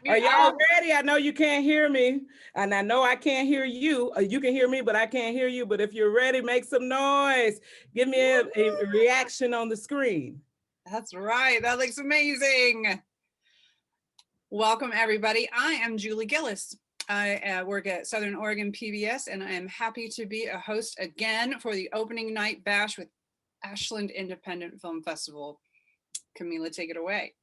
ready. Are y'all ready? I know you can't hear me, and I know I can't hear you. You can hear me, but I can't hear you. But if you're ready, make some noise. Give me a reaction on the screen. That's right. That looks amazing. Welcome, everybody. I am Julie Gillis. I work at Southern Oregon PBS, and I am happy to be a host again for the opening night bash with Ashland Independent Film Festival. Kamilah, take it away.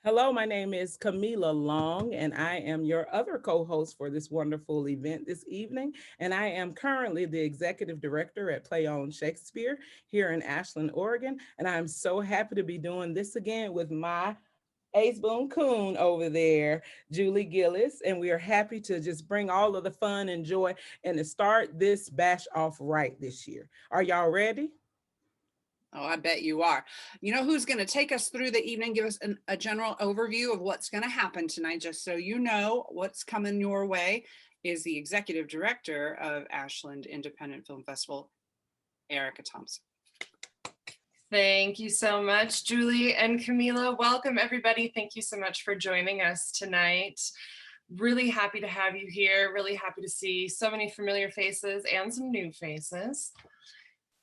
Hello, my name is Kamilah Long, and I am your other co-host for this wonderful event this evening. And I am currently the executive director at Play on Shakespeare here in Ashland, Oregon. And I'm so happy to be doing this again with my Ace Boon Coon over there, Julie Gillis, and we are happy to just bring all of the fun and joy and to start this bash off right this year. Are y'all ready? Oh, I bet you are. You know who's going to take us through the evening, give us a general overview of what's going to happen tonight, just so you know what's coming your way, is the executive director of Ashland Independent Film Festival, Erica Thompson. Thank you so much, Julie and Kamilah. Welcome, everybody. Thank you so much for joining us tonight. Really happy to have you here. Really happy to see so many familiar faces and some new faces.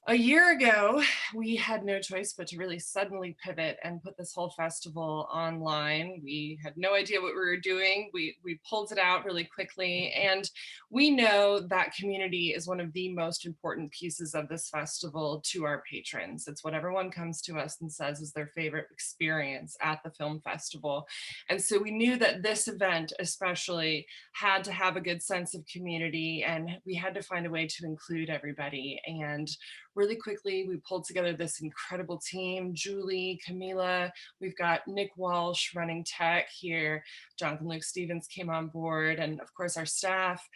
A year ago, we had no choice but to really suddenly pivot and put this whole festival online. We had no idea what we were doing. We pulled it out really quickly. And we know that community is one of the most important pieces of this festival to our patrons. It's what everyone comes to us and says is their favorite experience at the film festival. And so we knew that this event especially had to have a good sense of community, and we had to find a way to include everybody. And really quickly, we pulled together this incredible team, Julie, Kamilah, we've got Nick Walsh running tech here, Jonathan Luke Stevens came on board, and of course our staff,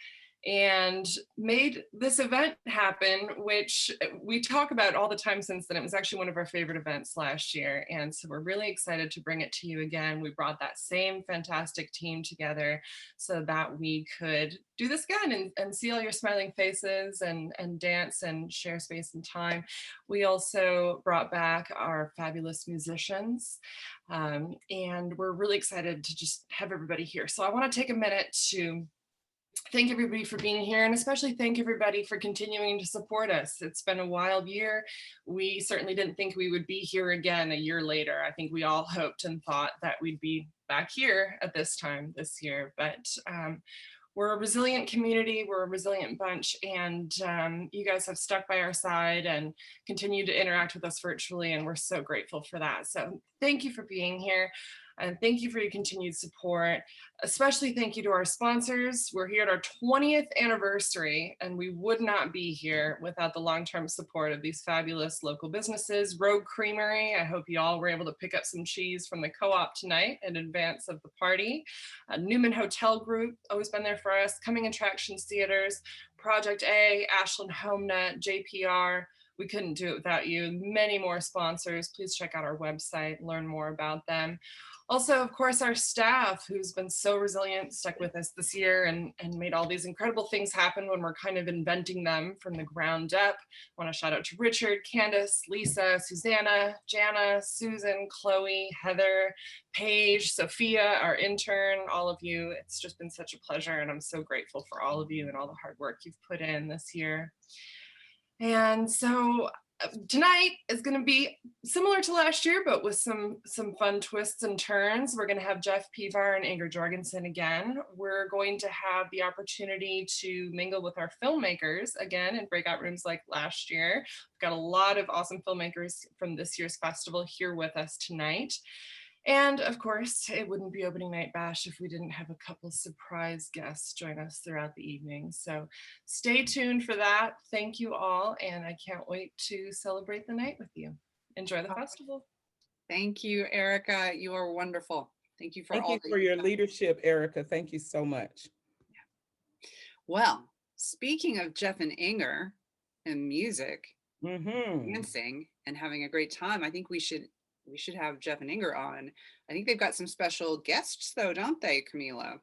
and made this event happen, which we talk about all the time since then. It was actually one of our favorite events last year, and so we're really excited to bring it to you again. We brought that same fantastic team together so that we could do this again and see all your smiling faces and dance and share space and time. We also brought back our fabulous musicians, and we're really excited to just have everybody here. So I want to take a minute to thank everybody for being here, and especially thank everybody for continuing to support us. It's been a wild year. We certainly didn't think we would be here again a year later. I think we all hoped and thought that we'd be back here at this time this year, but we're a resilient community, we're a resilient bunch, and you guys have stuck by our side and continue to interact with us virtually, and we're so grateful for that. So thank you for being here. And thank you for your continued support. Especially thank you to our sponsors. We're here at our 20th anniversary, and we would not be here without the long-term support of these fabulous local businesses. Rogue Creamery, I hope you all were able to pick up some cheese from the co-op tonight in advance of the party. Newman Hotel Group, always been there for us. Coming Attractions Theaters, Project A, Ashland HomeNet, JPR. We couldn't do it without you. Many more sponsors. Please check out our website, learn more about them. Also, of course, our staff, who's been so resilient, stuck with us this year and made all these incredible things happen when we're kind of inventing them from the ground up. I want to shout out to Richard, Candace, Lisa, Susanna, Jana, Susan, Chloe, Heather, Paige, Sophia, our intern, all of you. It's just been such a pleasure, and I'm so grateful for all of you and all the hard work you've put in this year. And so tonight is going to be similar to last year, but with some fun twists and turns. We're going to have Jeff Pevar and Nova Jorgensen again. We're going to have the opportunity to mingle with our filmmakers again in breakout rooms like last year. We've got a lot of awesome filmmakers from this year's festival here with us tonight. And of course, it wouldn't be opening night bash if we didn't have a couple surprise guests join us throughout the evening. So stay tuned for that. Thank you all, and I can't wait to celebrate the night with you. Enjoy the festival. Thank you, Erica. You are wonderful. Thank you for Thank you for your leadership, Erica. Thank you so much. Well, speaking of Jeff and Iger and music, dancing, and having a great time, I think we should have Jeff and Iger on. I think they've got some special guests though, don't they, Kamilah?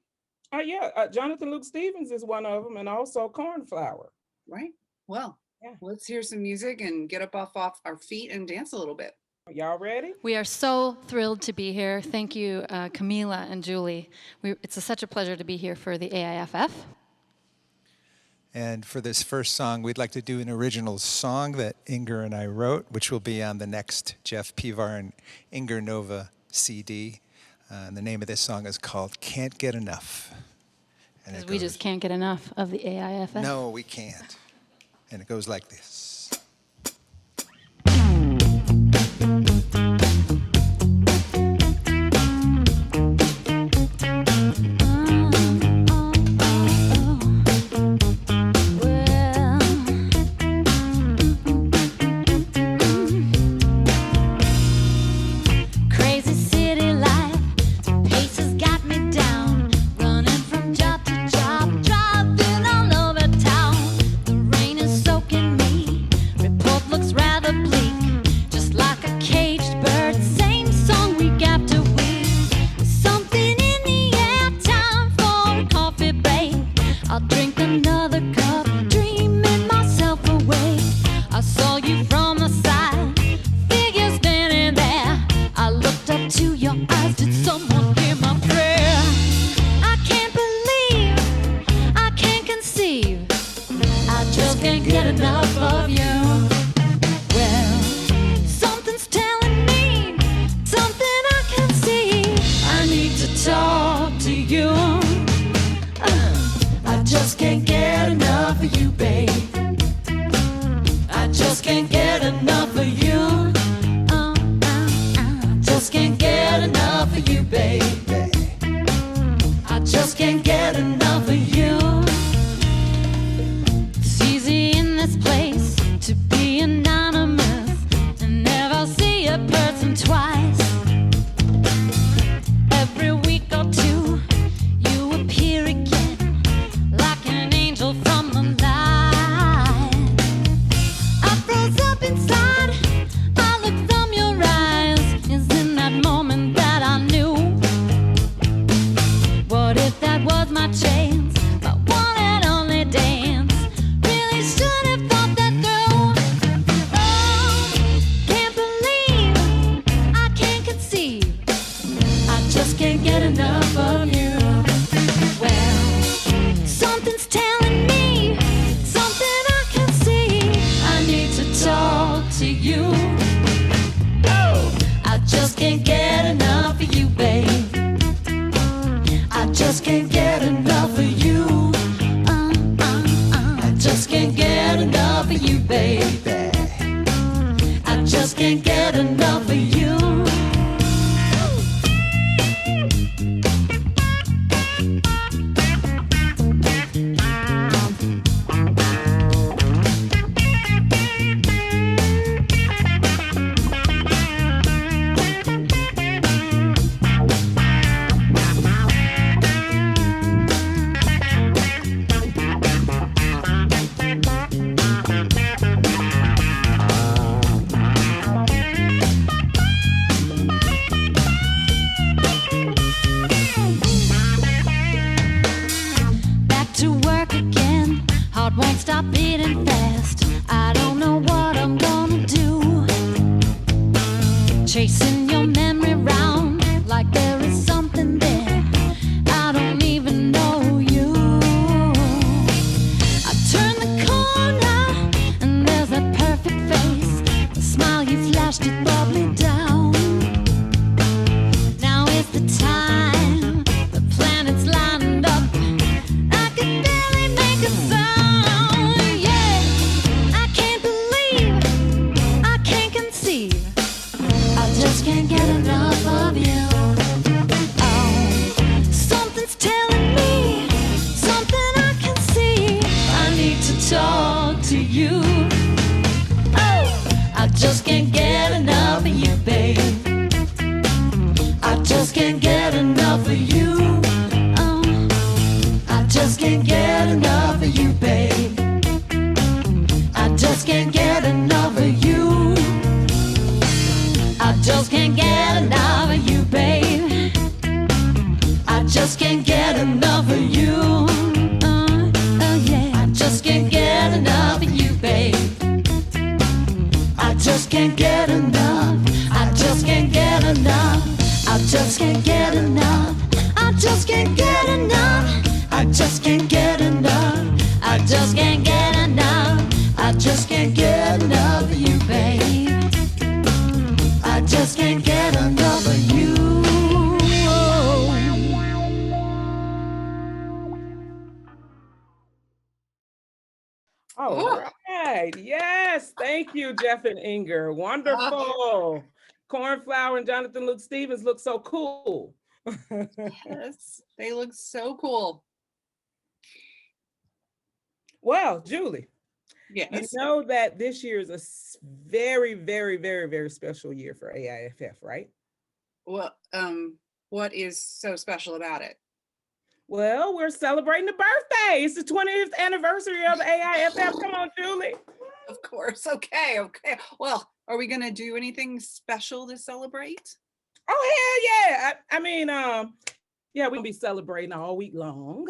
Yeah, Jonathan Luke Stevens is one of them, and also Cornflower. Right. Well, yeah. Let's hear some music and get up off our feet and dance a little bit. Y'all ready? We are so thrilled to be here. Thank you, Kamilah and Julie. It's such a pleasure to be here for the AIFF. And for this first song, we'd like to do an original song that Iger and I wrote, which will be on the next Jeff Pevar and Iger Nova CD. And the name of this song is called Can't Get Enough. Because we just can't get enough of the AIFF. No, we can't. And it goes like this. just can't get enough. I just can't get enough. I just can't get enough. I just can't get enough. I just can't get enough. I just can't get enough of you, babe. I just can't get enough of you. All right. Yes. Thank you, Jeff and Inger. Wonderful. Cornflower and Jonathan Luke Stevens look so cool. Yes, they look so cool. Well, Julie, you Yes. know that this year is a very, very, very, very special year for AIFF, right? Well, what is so special about it? Well, we're celebrating the birthday. It's the 20th anniversary of AIFF. Come on, Julie. Of course. Okay. Okay. Well, are we going to do anything special to celebrate? Oh, hell yeah. I mean, yeah, we'll be celebrating all week long,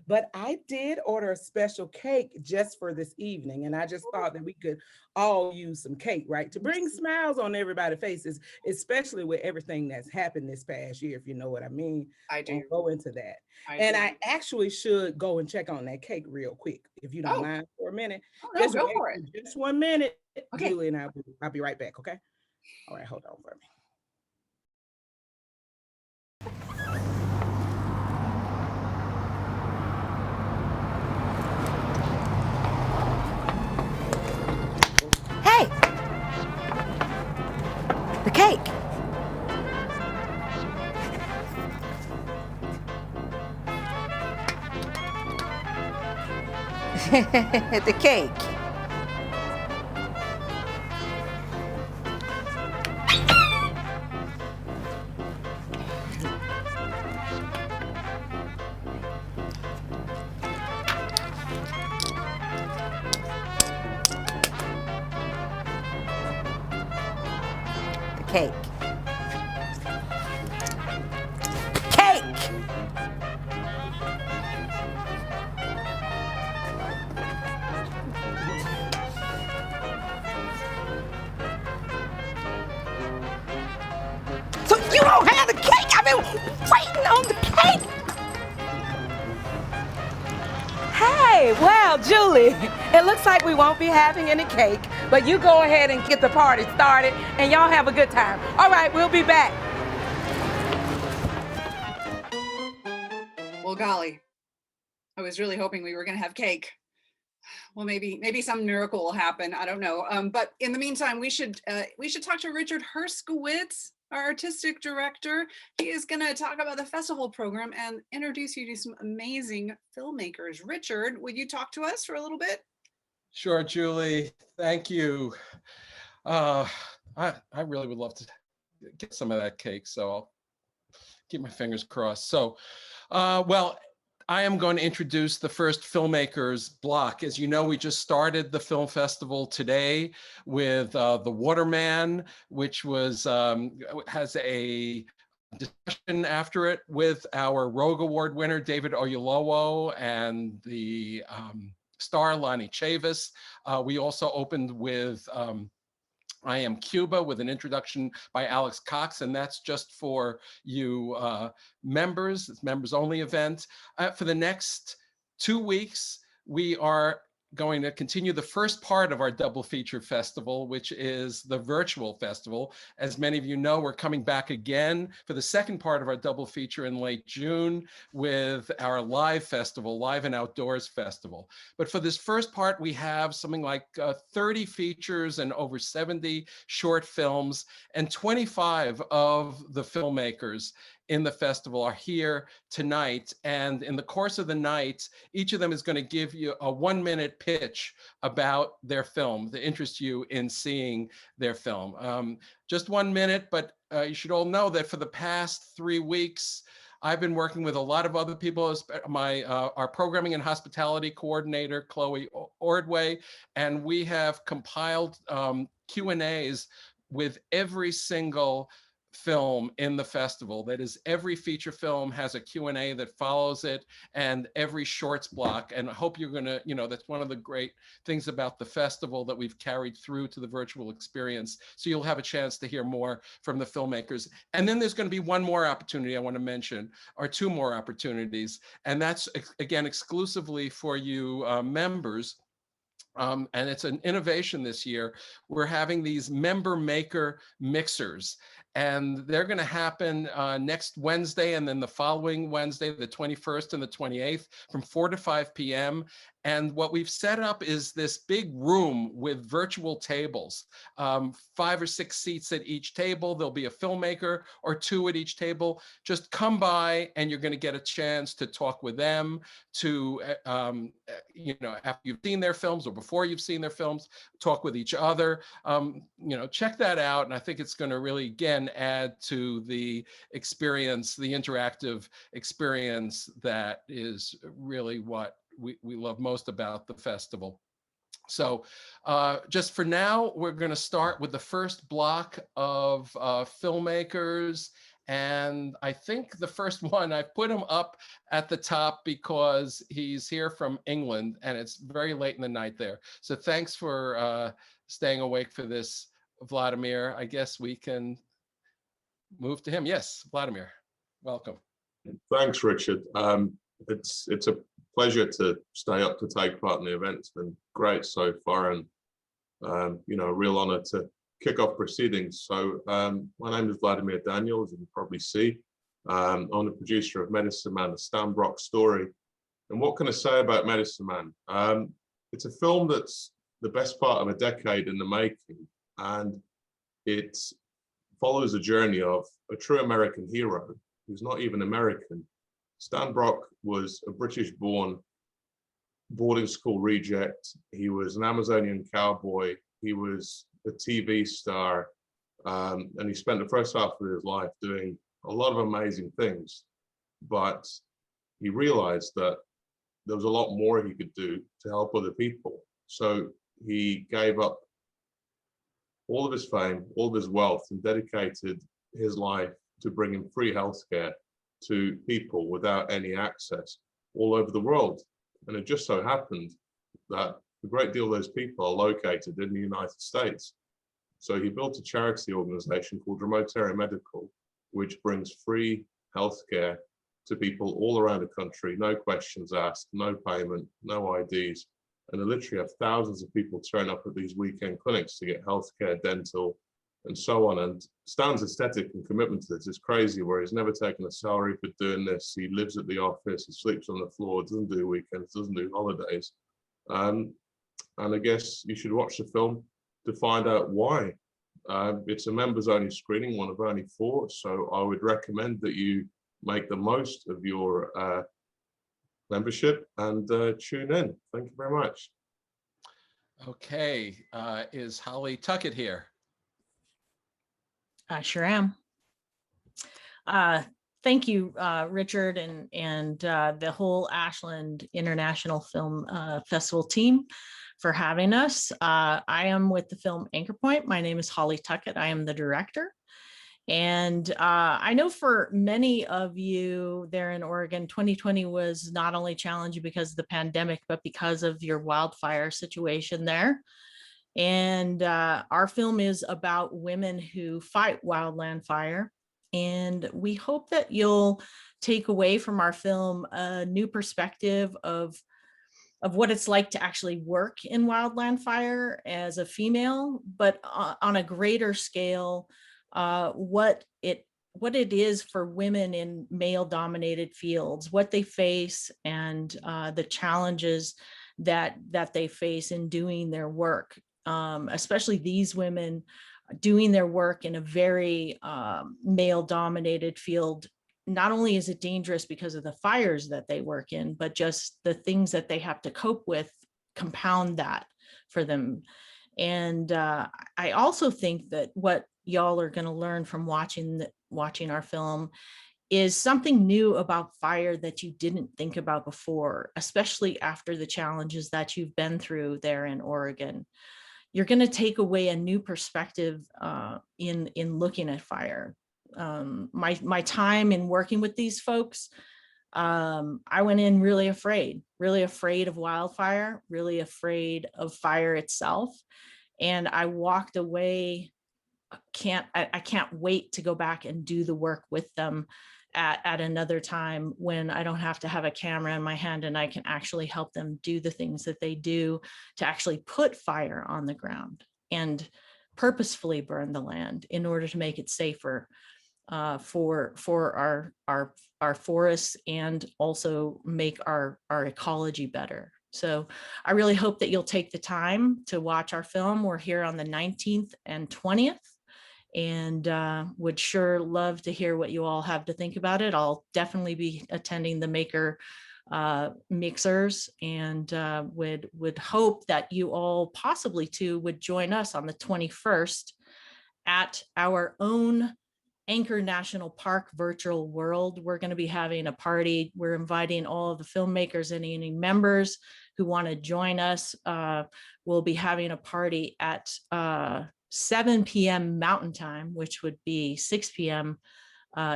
but I did order a special cake just for this evening. And I just thought that we could all use some cake, right? To bring smiles on everybody's faces, especially with everything that's happened this past year, if you know what I mean. I do. We'll go into that. I actually should go and check on that cake real quick, if you don't mind for a minute. Oh, no, go for it. Just 1 minute, Okay. Julie, and I'll be right back, okay? All right, hold on for me. Hey! The cake! The cake. Cake. Cake! So you don't have the cake? I've been waiting on the cake! Hey, well, Julie, it looks like we won't be having any cake, but you go ahead and get the party started, and y'all have a good time. All right, we'll be back. Well, golly, I was really hoping we were going to have cake. Well, maybe some miracle will happen. I don't know. But in the meantime, we should talk to Richard Herskowitz, our artistic director. He is going to talk about the festival program and introduce you to some amazing filmmakers. Richard, would you talk to us for a little bit? Sure, Julie. Thank you. I really would love to get some of that cake, so I'll keep my fingers crossed. So, well, I am going to introduce the first filmmakers block. As you know, we just started the film festival today with The Waterman, which was has a discussion after it with our Rogue Award winner, David Oyelowo, and the star Lonnie Chavis. We also opened with I Am Cuba with an introduction by Alex Cox, and that's just for you members. It's members only event. For the next 2 weeks, we are going to continue the first part of our double feature festival, which is the virtual festival. As many of you know, we're coming back again for the second part of our double feature in late June with our live festival, Live and Outdoors Festival. But for this first part, we have something like 30 features and over 70 short films, and 25 of the filmmakers in the festival are here tonight. And in the course of the night, each of them is going to give you a 1-minute pitch about their film to interest you in seeing their film. Just 1 minute, but you should all know that for the past 3 weeks, I've been working with a lot of other people, our programming and hospitality coordinator, Chloe Ordway, and we have compiled Q&As with every single film in the festival. That is, every feature film has a Q&A that follows it, and every shorts block. And I hope you're gonna, that's one of the great things about the festival that we've carried through to the virtual experience. So you'll have a chance to hear more from the filmmakers. And then there's gonna be one more opportunity I wanna mention, or two more opportunities. And that's, again, exclusively for you members. And it's an innovation this year. We're having these member maker mixers, and they're going to happen next Wednesday and then the following Wednesday, the 21st and the 28th, from 4 to 5 p.m. And what we've set up is this big room with virtual tables, 5 or 6 seats at each table. There'll be a filmmaker or 2 at each table. Just come by and you're going to get a chance to talk with them, to, after you've seen their films or before you've seen their films, talk with each other. Check that out. And I think it's going to really, again, add to the experience, the interactive experience that is really what we love most about the festival. So just for now, we're going to start with the first block of filmmakers. And I think the first one, I put him up at the top because he's here from England and it's very late in the night there. So thanks for staying awake for this, Vladimir. I guess we can move to him. Yes, Vladimir, welcome. Thanks, Richard. It's a pleasure to stay up to take part in the event. It's been great so far, and a real honor to kick off proceedings. So my name is Vladimir Daniel, as you can probably see. I'm the producer of Medicine Man, a Stan Brock story. And what can I say about Medicine Man? It's a film that's the best part of a decade in the making, and it follows a journey of a true American hero who's not even American. Stan Brock was a British-born boarding school reject. He was an Amazonian cowboy. He was a TV star, and he spent the first half of his life doing a lot of amazing things. But he realized that there was a lot more he could do to help other people. So he gave up all of his fame, all of his wealth, and dedicated his life to bringing free healthcare to people without any access all over the world. And it just so happened that a great deal of those people are located in the United States. So he built a charity organization called Remote Area Medical, which brings free healthcare to people all around the country, no questions asked, no payment, no IDs. And they literally have thousands of people turn up at these weekend clinics to get healthcare, dental, and so on. And Stan's aesthetic and commitment to this is crazy, where he's never taken a salary for doing this. He lives at the office, he sleeps on the floor, doesn't do weekends, doesn't do holidays. And I guess you should watch the film to find out why. It's a members only screening, one of only 4. So I would recommend that you make the most of your membership and tune in. Thank you very much. Okay, is Holly Tuckett here? I sure am. Thank you, Richard, and the whole Ashland International Film Festival team for having us. I am with the film Anchor Point. My name is Holly Tuckett. I am the director. And I know for many of you there in Oregon, 2020 was not only challenging because of the pandemic, but because of your wildfire situation there. And our film is about women who fight wildland fire. And we hope that you'll take away from our film a new perspective of what it's like to actually work in wildland fire as a female, but on a greater scale, what it is for women in male-dominated fields, what they face, and the challenges that they face in doing their work. Especially these women doing their work in a very male-dominated field. Not only is it dangerous because of the fires that they work in, but just the things that they have to cope with compound that for them. And I also think that what y'all are going to learn from watching our film is something new about fire that you didn't think about before, especially after the challenges that you've been through there in Oregon. You're going to take away a new perspective in looking at fire. my time in working with these folks, I went in really afraid of wildfire, really afraid of fire itself. And I walked away, I can't wait to go back and do the work with them at another time when I don't have to have a camera in my hand and I can actually help them do the things that they do to actually put fire on the ground and purposefully burn the land in order to make it safer for our forests and also make our ecology better. So I really hope that you'll take the time to watch our film. We're here on the 19th and 20th, and would sure love to hear what you all have to think about it. I'll definitely be attending the maker mixers, and would hope that you all possibly too would join us on the 21st at our own Anchor National Park virtual world. We're going to be having a party. We're inviting all of the filmmakers and any members who want to join us. We'll be having a party at 7 p.m. Mountain Time, which would be 6 p.m.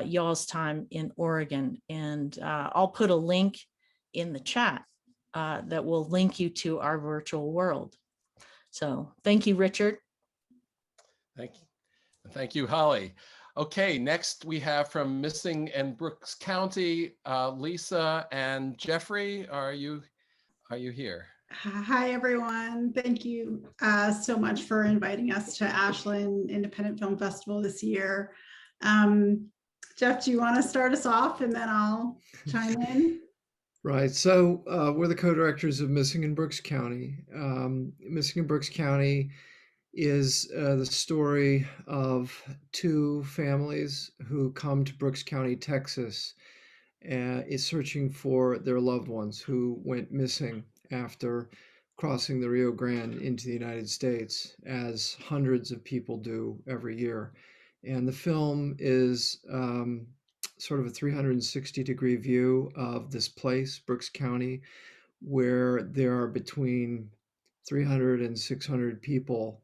Y'all's time in Oregon. And I'll put a link in the chat that will link you to our virtual world. So thank you, Richard. Thank you. Thank you, Holly. Okay, next we have from Missing in Brooks County, Lisa and Jeffrey. Are you here? Hi, everyone. Thank you so much for inviting us to Ashland Independent Film Festival this year. Jeff, do you want to start us off and then I'll chime in? Right. So we're the co-directors of Missing in Brooks County. Missing in Brooks County is the story of two families who come to Brooks County, Texas, is searching for their loved ones who went missing after crossing the Rio Grande into the United States, as hundreds of people do every year. And the film is sort of a 360-degree view of this place, Brooks County, where there are between 300 and 600 people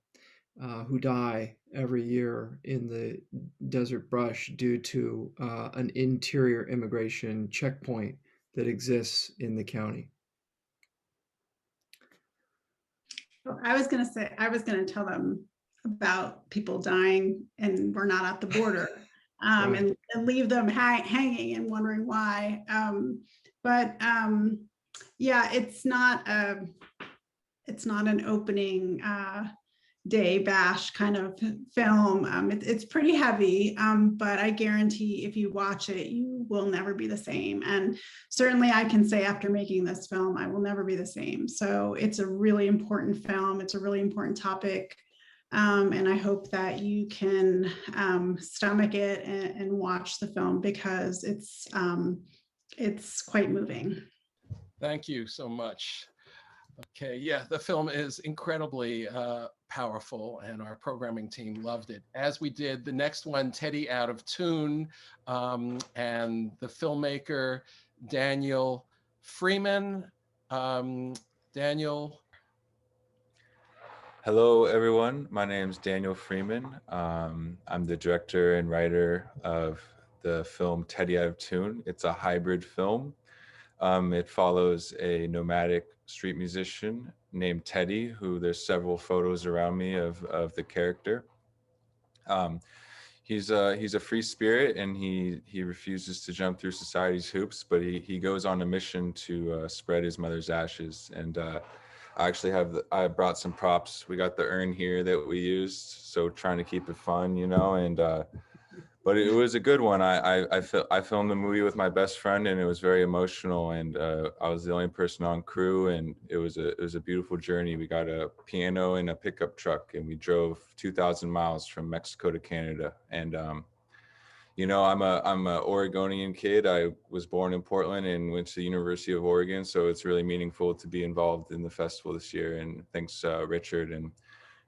who die every year in the desert brush due to an interior immigration checkpoint that exists in the county. Well, I was going to tell them about people dying and we're not at the border, right. and leave them hanging and wondering why. Yeah, it's not an opening day bash kind of film. It's pretty heavy, but I guarantee if you watch it, you will never be the same. And certainly I can say after making this film, I will never be the same. So it's a really important film. It's a really important topic. And I hope that you can stomach it and watch the film because it's quite moving. Thank you so much. Okay, yeah, the film is incredibly powerful and our programming team loved it, as we did the next one, Teddy Out of Tune, and the filmmaker, Daniel Freeman. Daniel. Hello, everyone. My name is Daniel Freeman. I'm the director and writer of the film Teddy Out of Tune. It's a hybrid film. It follows a nomadic street musician named Teddy, who there's several photos around me of the character. He's a free spirit and he refuses to jump through society's hoops, but he goes on a mission to spread his mother's ashes. And I brought some props. We got the urn here that we used, so trying to keep it fun, you know, and but it was a good one. I filmed the movie with my best friend, and it was very emotional. And I was the only person on crew, and it was a beautiful journey. We got a piano and a pickup truck, and we drove 2,000 miles from Mexico to Canada. And you know, I'm a Oregonian kid. I was born in Portland and went to the University of Oregon, so it's really meaningful to be involved in the festival this year. And thanks, Richard and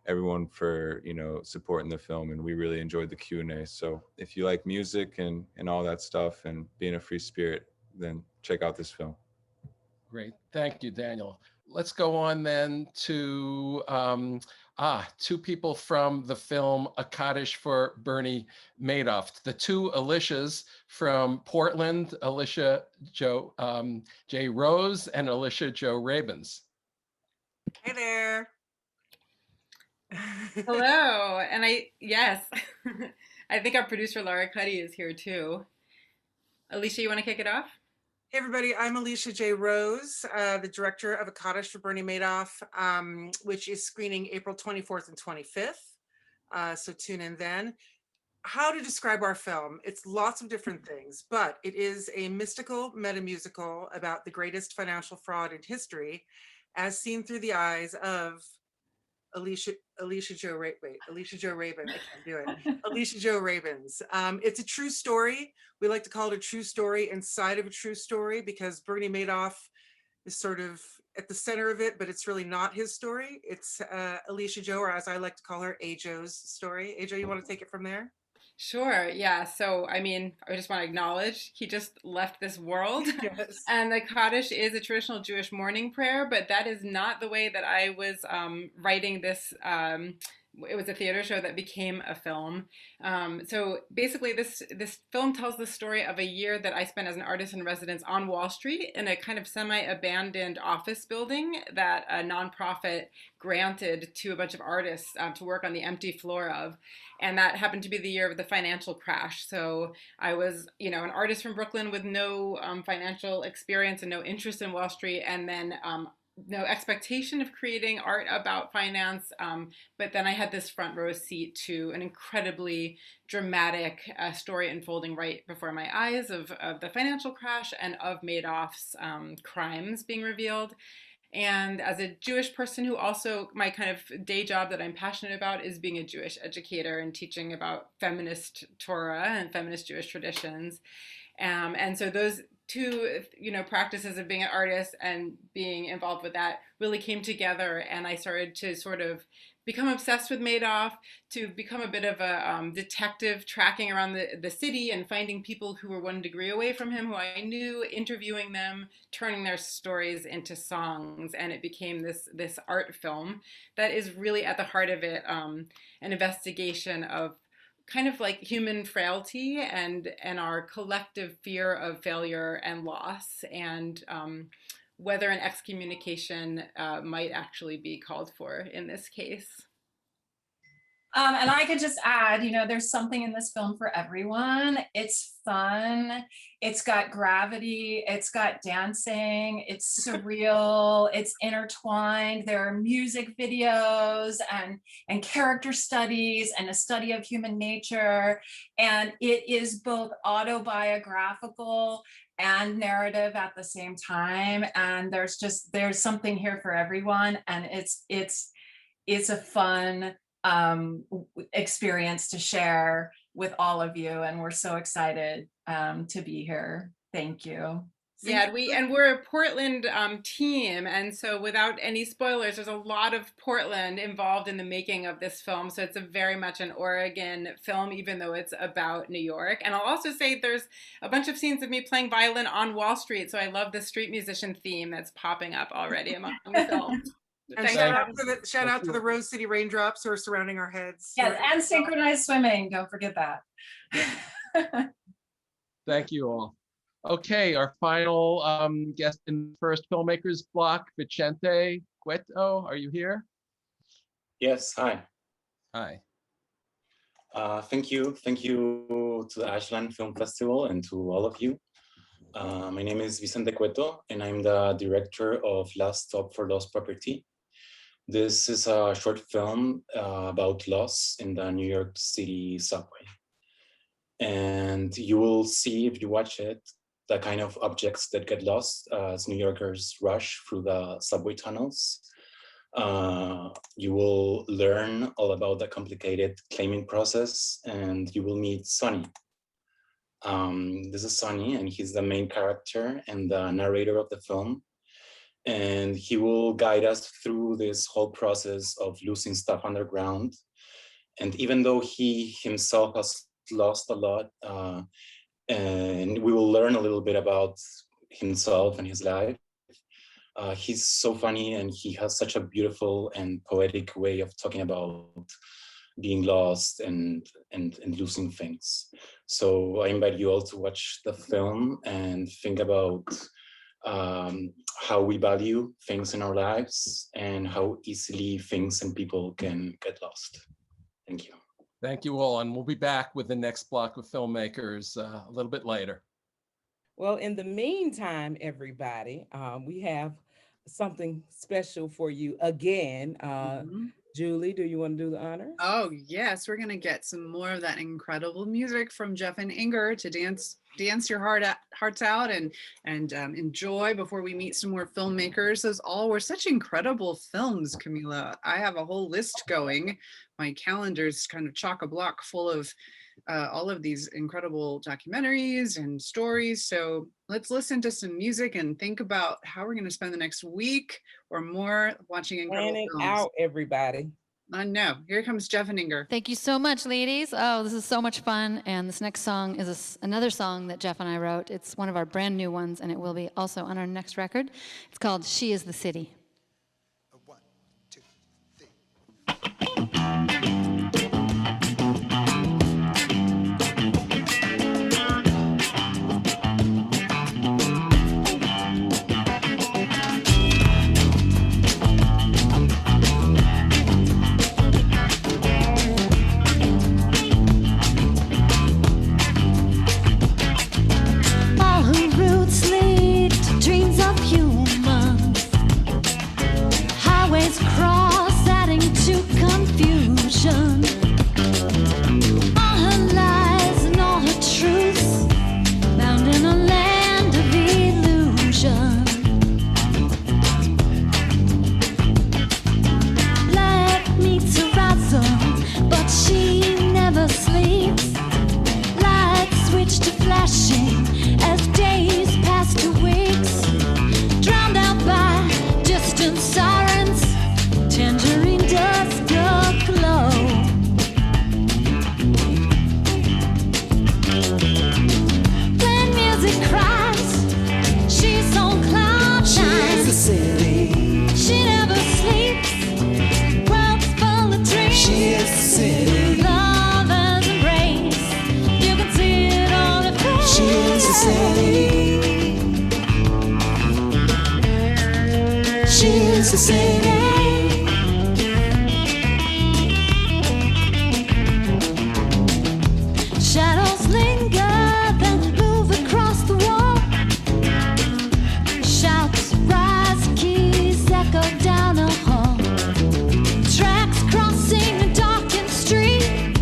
everyone for, you know, supporting the film, and we really enjoyed the Q&A. So if you like music and all that stuff and being a free spirit, then check out this film. Great. Thank you, Daniel. Let's go on then to two people from the film A Kaddish for Bernie Madoff. The two Alicias from Portland, Alicia J. Rose and Alicia Joe Rabins. Hey there. Hello. And yes, I think our producer Laura Cuddy is here too. Alicia, you want to kick it off? Hey everybody, I'm Alicia J. Rose, the director of A Kaddish for Bernie Madoff, which is screening April 24th and 25th. So tune in then. How to describe our film? It's lots of different things, but it is a mystical meta-musical about the greatest financial fraud in history, as seen through the eyes of Alicia Joe Rabins. I can't do it. Alicia Joe Rabins. It's a true story. We like to call it a true story inside of a true story because Bernie Madoff is sort of at the center of it, but it's really not his story. It's Alicia Joe, or as I like to call her, A-Joe's story. A-Joe, you want to take it from there? Sure. Yeah. So, I mean, I just want to acknowledge he just left this world. Yes. And the Kaddish is a traditional Jewish morning prayer, but that is not the way that I was writing this. It was a theater show that became a film. So basically this film tells the story of a year that I spent as an artist in residence on Wall Street in a kind of semi-abandoned office building that a nonprofit granted to a bunch of artists to work on the empty floor of. And that happened to be the year of the financial crash. So I was, an artist from Brooklyn with no financial experience and no interest in Wall Street. And then no expectation of creating art about finance, but then I had this front row seat to an incredibly dramatic story unfolding right before my eyes of the financial crash and of Madoff's crimes being revealed. And as a Jewish person who also, my kind of day job that I'm passionate about is being a Jewish educator and teaching about feminist Torah and feminist Jewish traditions. And so those two, practices of being an artist and being involved with that really came together. And I started to sort of become obsessed with Madoff, to become a bit of a detective tracking around the city and finding people who were 1 degree away from him, who I knew, interviewing them, turning their stories into songs. And it became this art film that is really at the heart of it, an investigation of kind of like human frailty and our collective fear of failure and loss, and whether an excommunication might actually be called for in this case. And I could just add, there's something in this film for everyone. It's fun. It's got gravity. It's got dancing. It's surreal. It's intertwined. There are music videos and character studies and a study of human nature. And it is both autobiographical and narrative at the same time. And there's something here for everyone. And it's a fun experience to share with all of you, and we're so excited to be here. Thank you. Yeah, we're a Portland team, and so without any spoilers, there's a lot of Portland involved in the making of this film. So it's a very much an Oregon film, even though it's about New York. And I'll also say there's a bunch of scenes of me playing violin on Wall Street, so I love the street musician theme that's popping up already among the films. And shout out to the Rose City raindrops who are surrounding our heads. Yes, and synchronized swimming. Don't forget that. Thank you all. Okay, our final guest in the first filmmakers block, Vicente Cueto. Are you here? Yes. Hi. Hi. Thank you to the Ashland Film Festival and to all of you. My name is Vicente Cueto, and I'm the director of Last Stop for Lost Property. This is a short film about loss in the New York City subway. And you will see, if you watch it, the kind of objects that get lost as New Yorkers rush through the subway tunnels. You will learn all about the complicated claiming process, and you will meet Sonny. This is Sonny, and he's the main character and the narrator of the film. And he will guide us through this whole process of losing stuff underground. And even though he himself has lost a lot, and we will learn a little bit about himself and his life, He's so funny, and he has such a beautiful and poetic way of talking about being lost and losing things. So I invite you all to watch the film and think about how we value things in our lives and how easily things and people can get lost. Thank you. Thank you all, and we'll be back with the next block of filmmakers a little bit later. Well, in the meantime, everybody, we have something special for you again. Julie, do you want to do the honor? Oh, yes. We're going to get some more of that incredible music from Jeff and Iger to dance your hearts out and enjoy before we meet some more filmmakers. Those all were such incredible films, Kamilah. I have a whole list going. My calendar's kind of chock-a-block full of all of these incredible documentaries and stories. So let's listen to some music and think about how we're going to spend the next week or more watching incredible Planning films. out, everybody. I know. Here comes Jeff and Iger. Thank you so much, ladies. Oh, this is so much fun. And this next song is another song that Jeff and I wrote. It's one of our brand new ones, and it will be also on our next record. It's called She Is the City. 1, 2, 3. All her roots lead to dreams of humans. Highways cross, adding to confusion. All her lies and all her truths, bound in a land of illusion. Light meets horizon, but she never sleeps. Lights switch to flashing as days pass to weeks, drowned out by distant sirens. Tangerine dust aglow. When music cries, she's on cloud nine. She is the city. She never sleeps. World's full of dreams. She is the city. Lovers embrace. You can see it on her face. She is the city. She is the city. Shadows linger, then move across the wall. Shouts rise, keys echo down a hall. Tracks crossing a darkened street,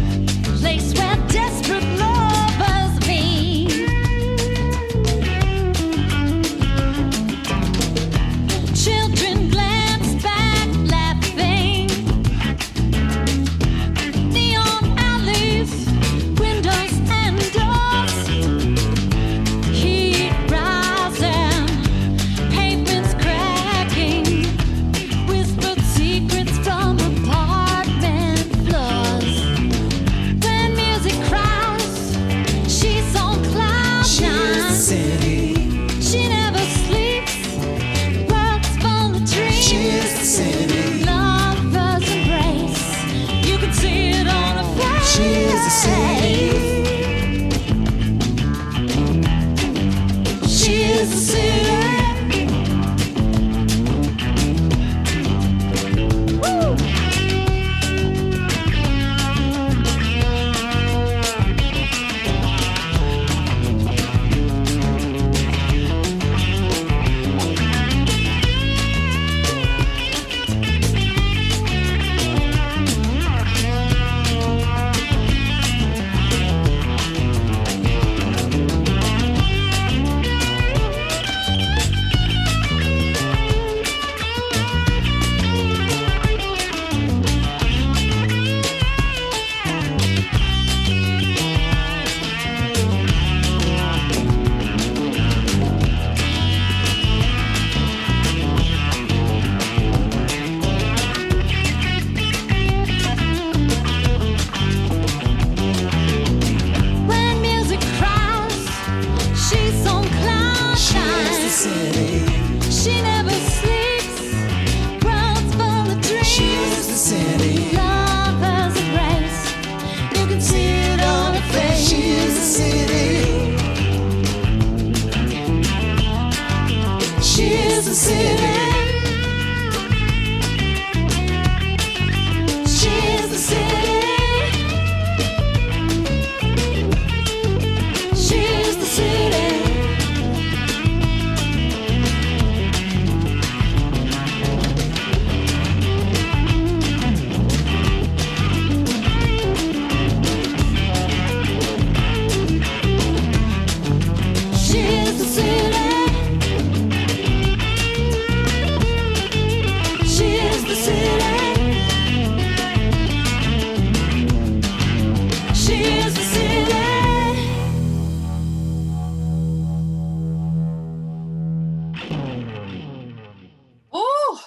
place where desperate lovers meet. Children glance back is the city. She is the city. She is the city. She is the city. She is the city. She is the city. Oh,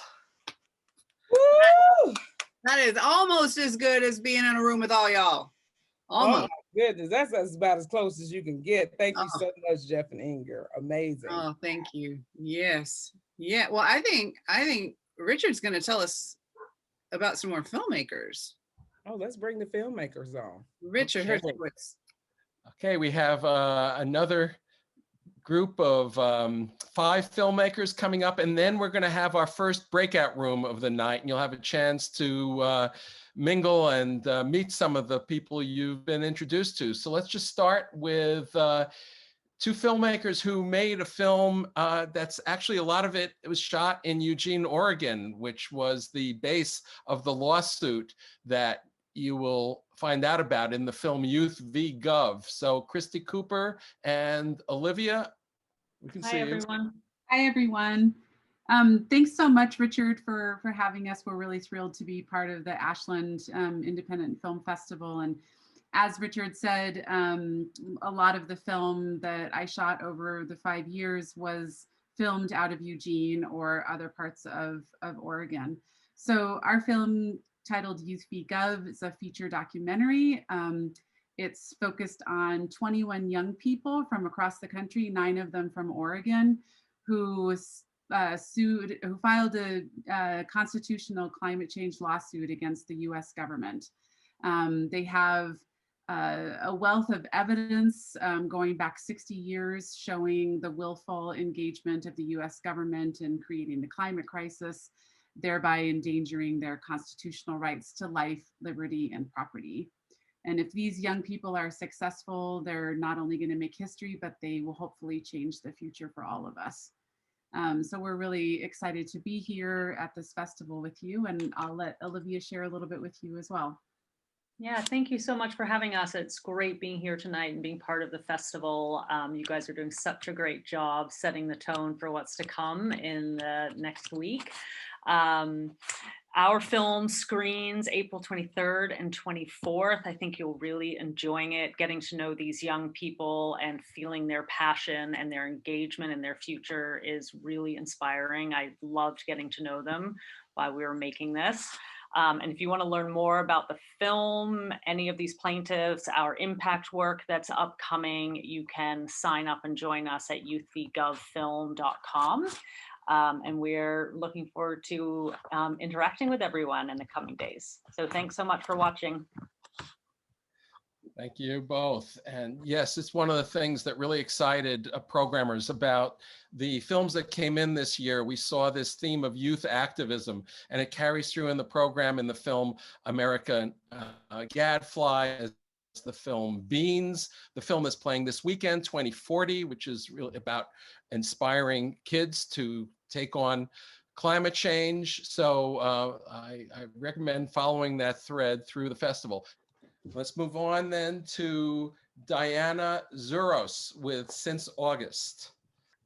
Woo! that is almost as good as being in a room with all y'all. Oh Almost. my goodness, that's about as close as you can get. Thank you Oh. so much, Jeff and Inger. Amazing. Oh, thank you. Yes. Yeah. Well, I think Richard's going to tell us about some more filmmakers. Oh, let's bring the filmmakers on. Richard Okay. Hertzowitz. Okay, we have another group of 5 filmmakers coming up, and then we're going to have our first breakout room of the night, and you'll have a chance to mingle and meet some of the people you've been introduced to. So let's just start with 2 filmmakers who made a film that's actually a lot of it was shot in Eugene, Oregon, which was the base of the lawsuit that you will find out about in the film Youth v. Gov. So Christy Cooper and Olivia, we can see Hi, you. everyone. Hi, everyone. Thanks so much, Richard, for having us. We're really thrilled to be part of the Ashland Independent Film Festival. And as Richard said, a lot of the film that I shot over the 5 years was filmed out of Eugene or other parts of Oregon. So our film, titled Youth v. Gov, is a feature documentary. It's focused on 21 young people from across the country, 9 of them from Oregon, who filed a constitutional climate change lawsuit against the US government. They have a wealth of evidence going back 60 years showing the willful engagement of the US government in creating the climate crisis, thereby endangering their constitutional rights to life, liberty, and property. And if these young people are successful, they're not only going to make history, but they will hopefully change the future for all of us. So we're really excited to be here at this festival with you, and I'll let Olivia share a little bit with you as well. Yeah, thank you so much for having us. It's great being here tonight and being part of the festival. You guys are doing such a great job setting the tone for what's to come in the next week. Our film screens April 23rd and 24th. I think you'll really enjoying it, getting to know these young people and feeling their passion and their engagement and their future is really inspiring. I loved getting to know them while we were making this. And if you want to learn more about the film, any of these plaintiffs, our impact work that's upcoming, you can sign up and join us at youthvgovfilm.com. And we're looking forward to interacting with everyone in the coming days. So thanks so much for watching. Thank you both. And yes, it's one of the things that really excited programmers about the films that came in this year. We saw this theme of youth activism, and it carries through in the program in the film American Gadfly, as the film Beans, the film that's playing this weekend, 2040, which is really about inspiring kids to take on climate change. So I recommend following that thread through the festival. Let's move on then to Diana Zuros with Since August.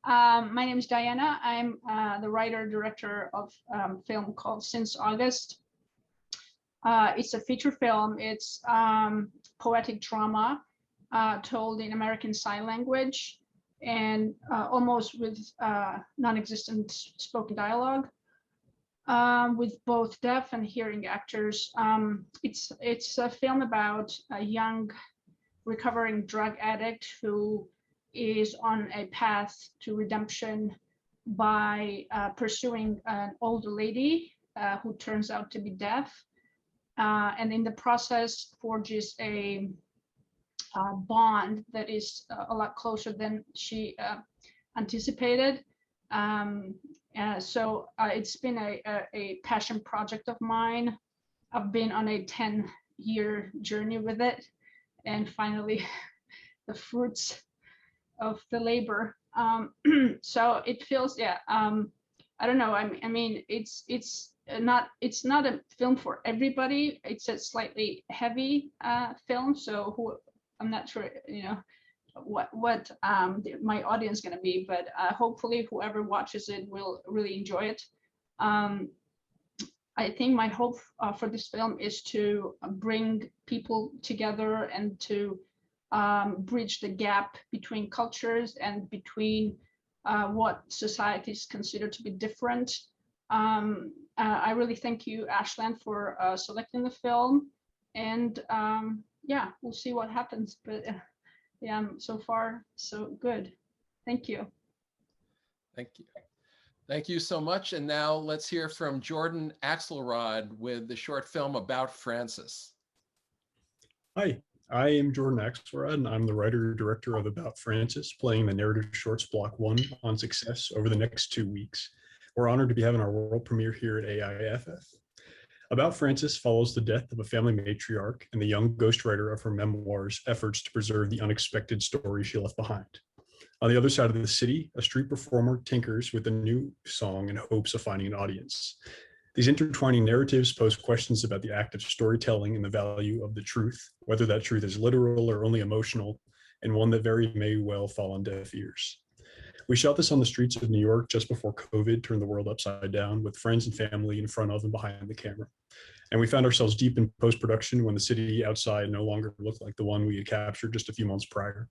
My name is Diana. I'm the writer-director of a film called Since August. It's a feature film. It's poetic drama told in American Sign Language and almost with non-existent spoken dialogue. With both deaf and hearing actors. It's a film about a young recovering drug addict who is on a path to redemption by pursuing an older lady who turns out to be deaf, and in the process forges a bond that is a lot closer than she anticipated. So it's been a passion project of mine. I've been on a 10-year journey with it, and finally the fruits of the labor. So it feels, yeah, I don't know. I mean, it's not a film for everybody. It's a slightly heavy film, so I'm not sure, you know, what my audience is going to be, but hopefully whoever watches it will really enjoy it. I think my hope for this film is to bring people together and to bridge the gap between cultures and between what societies consider to be different. I really thank you, Ashland, for selecting the film, and yeah, we'll see what happens, but yeah, so far so good. Thank you. Thank you. Thank you so much. And now let's hear from Jordan Axelrod with the short film About Francis. Hi, I am Jordan Axelrod, and I'm the writer-director of About Francis, playing the narrative shorts block 1 on Success over the next 2 weeks. We're honored to be having our world premiere here at AIFF. About Francis follows the death of a family matriarch and the young ghostwriter of her memoirs' efforts to preserve the unexpected story she left behind. On the other side of the city, a street performer tinkers with a new song in hopes of finding an audience. These intertwining narratives pose questions about the act of storytelling and the value of the truth, whether that truth is literal or only emotional, and one that very may well fall on deaf ears. We shot this on the streets of New York just before COVID turned the world upside down, with friends and family in front of and behind the camera. And we found ourselves deep in post-production when the city outside no longer looked like the one we had captured just a few months prior.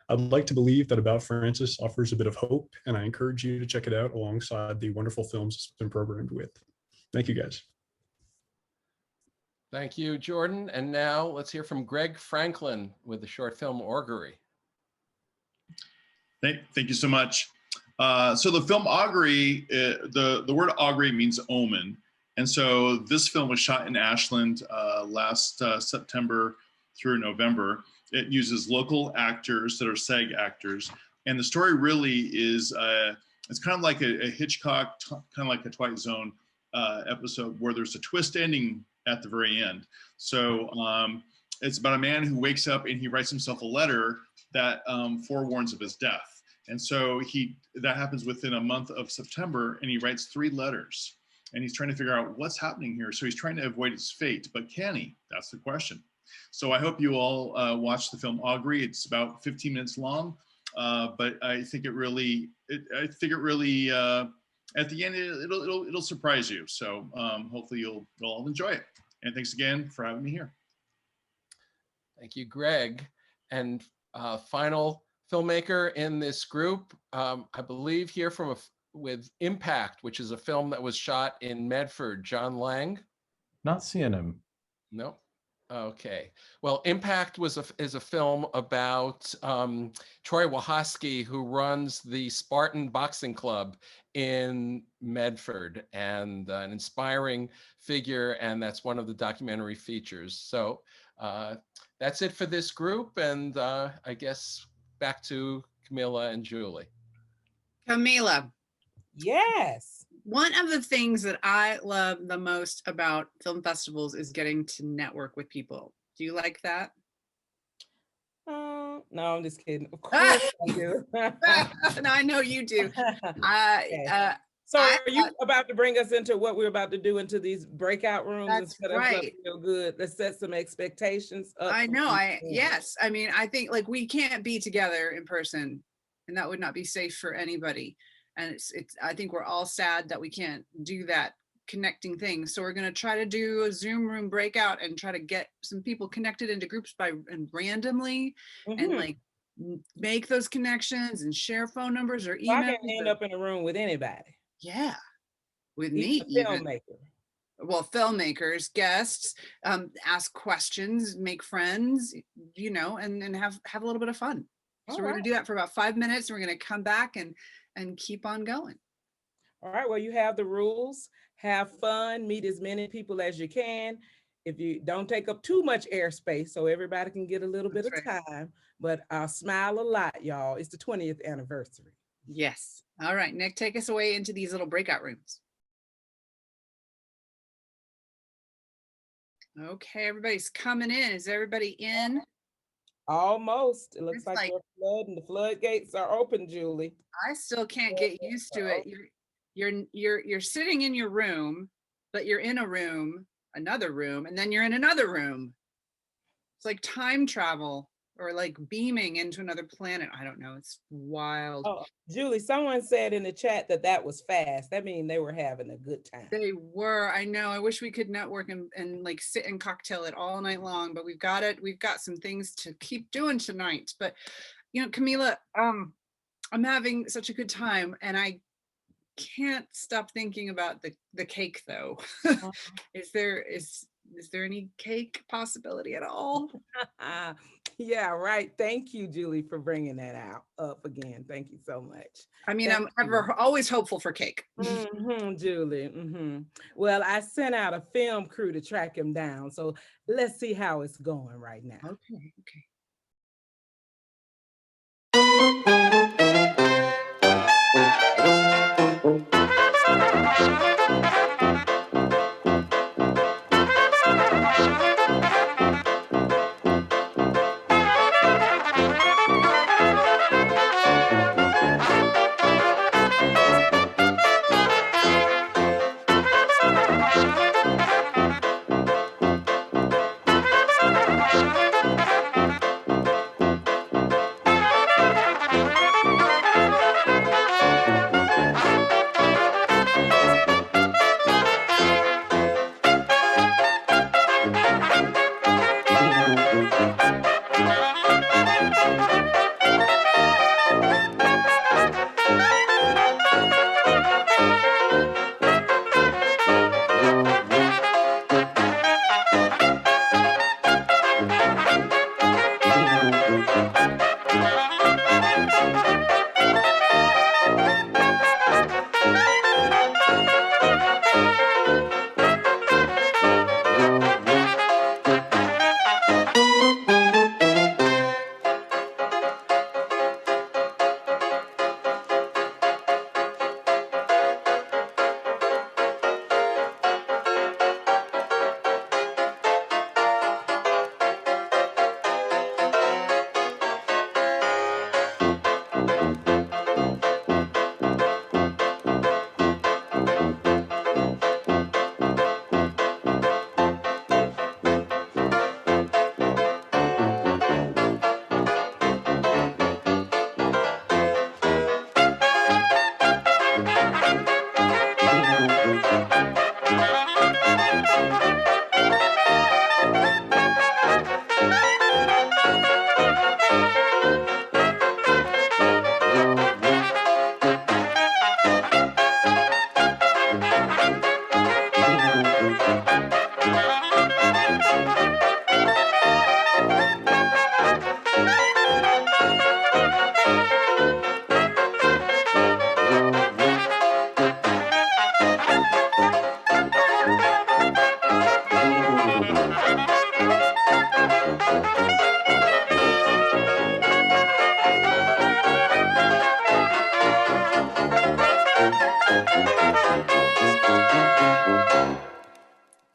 I'd like to believe that About Francis offers a bit of hope, and I encourage you to check it out alongside the wonderful films it's been programmed with. Thank you, guys. Thank you, Jordan. And now let's hear from Greg Franklin with the short film Augury. Thank you so much. So the film Augury, the word augury means omen. And so this film was shot in Ashland last September through November. It uses local actors that are SAG actors. And the story really is, it's kind of like a Hitchcock, kind of like a Twilight Zone episode where there's a twist ending at the very end. So it's about a man who wakes up and he writes himself a letter that forewarns of his death. And so that happens within a month of September, and he writes 3 letters. And he's trying to figure out what's happening here. So he's trying to avoid his fate, but can he? That's the question. So I hope you all watch the film Augury. It's about 15 minutes long, but I think it really, at the end, it'll surprise you. So hopefully you'll all enjoy it. And thanks again for having me here. Thank you, Greg. And final filmmaker in this group, I believe here with Impact, which is a film that was shot in Medford, John Lang. Not seeing him. No. Okay. Well, Impact is a film about Troy Wachowski, who runs the Spartan Boxing Club in Medford, and an inspiring figure, and that's one of the documentary features. So that's it for this group, and I guess back to Kamilah and Julie. Kamilah. Yes. One of the things that I love the most about film festivals is getting to network with people. Do you like that? No, I'm just kidding. Of course I do. No, I know you do. So are you about to bring us into what we're about to do into these breakout rooms? That's right. Feel good. Let's set some expectations up. I know. Yes. I mean, I think like we can't be together in person, and that would not be safe for anybody. And I think we're all sad that we can't do that connecting thing. So we're going to try to do a Zoom room breakout and try to get some people connected into groups randomly and like make those connections and share phone numbers or emails. Well, I can end up in a room with anybody. Yeah. With me. Filmmaker. Well, filmmakers, guests, ask questions, make friends, you know, and have a little bit of fun. So we're going to do that for about 5 minutes, and we're going to come back and keep on going. All right, well, you have the rules. Have fun, meet as many people as you can. If you don't take up too much airspace so everybody can get a little bit of time, but I'll smile a lot, y'all. It's the 20th anniversary. Yes, All right, Nick, take us away into these little breakout rooms. Okay, everybody's coming in. Is everybody in? Almost. It looks like the floodgates are open, Julie. I still can't get used to it. You're sitting in your room, but you're in a room, another room, and then you're in another room. It's like time travel or like beaming into another planet. I don't know. It's wild. Oh, Julie, someone said in the chat that was fast. That means they were having a good time. They were. I know. I wish we could network and like sit and cocktail it all night long, but we've got it. We've got some things to keep doing tonight. But you know, Kamilah, I'm having such a good time, and I can't stop thinking about the cake though. Is there any cake possibility at all? Yeah, right. Thank you, Julie, for bringing that up again. Thank you so much. I mean, I'm always hopeful for cake. Julie. Well, I sent out a film crew to track him down. So let's see how it's going right now. Okay.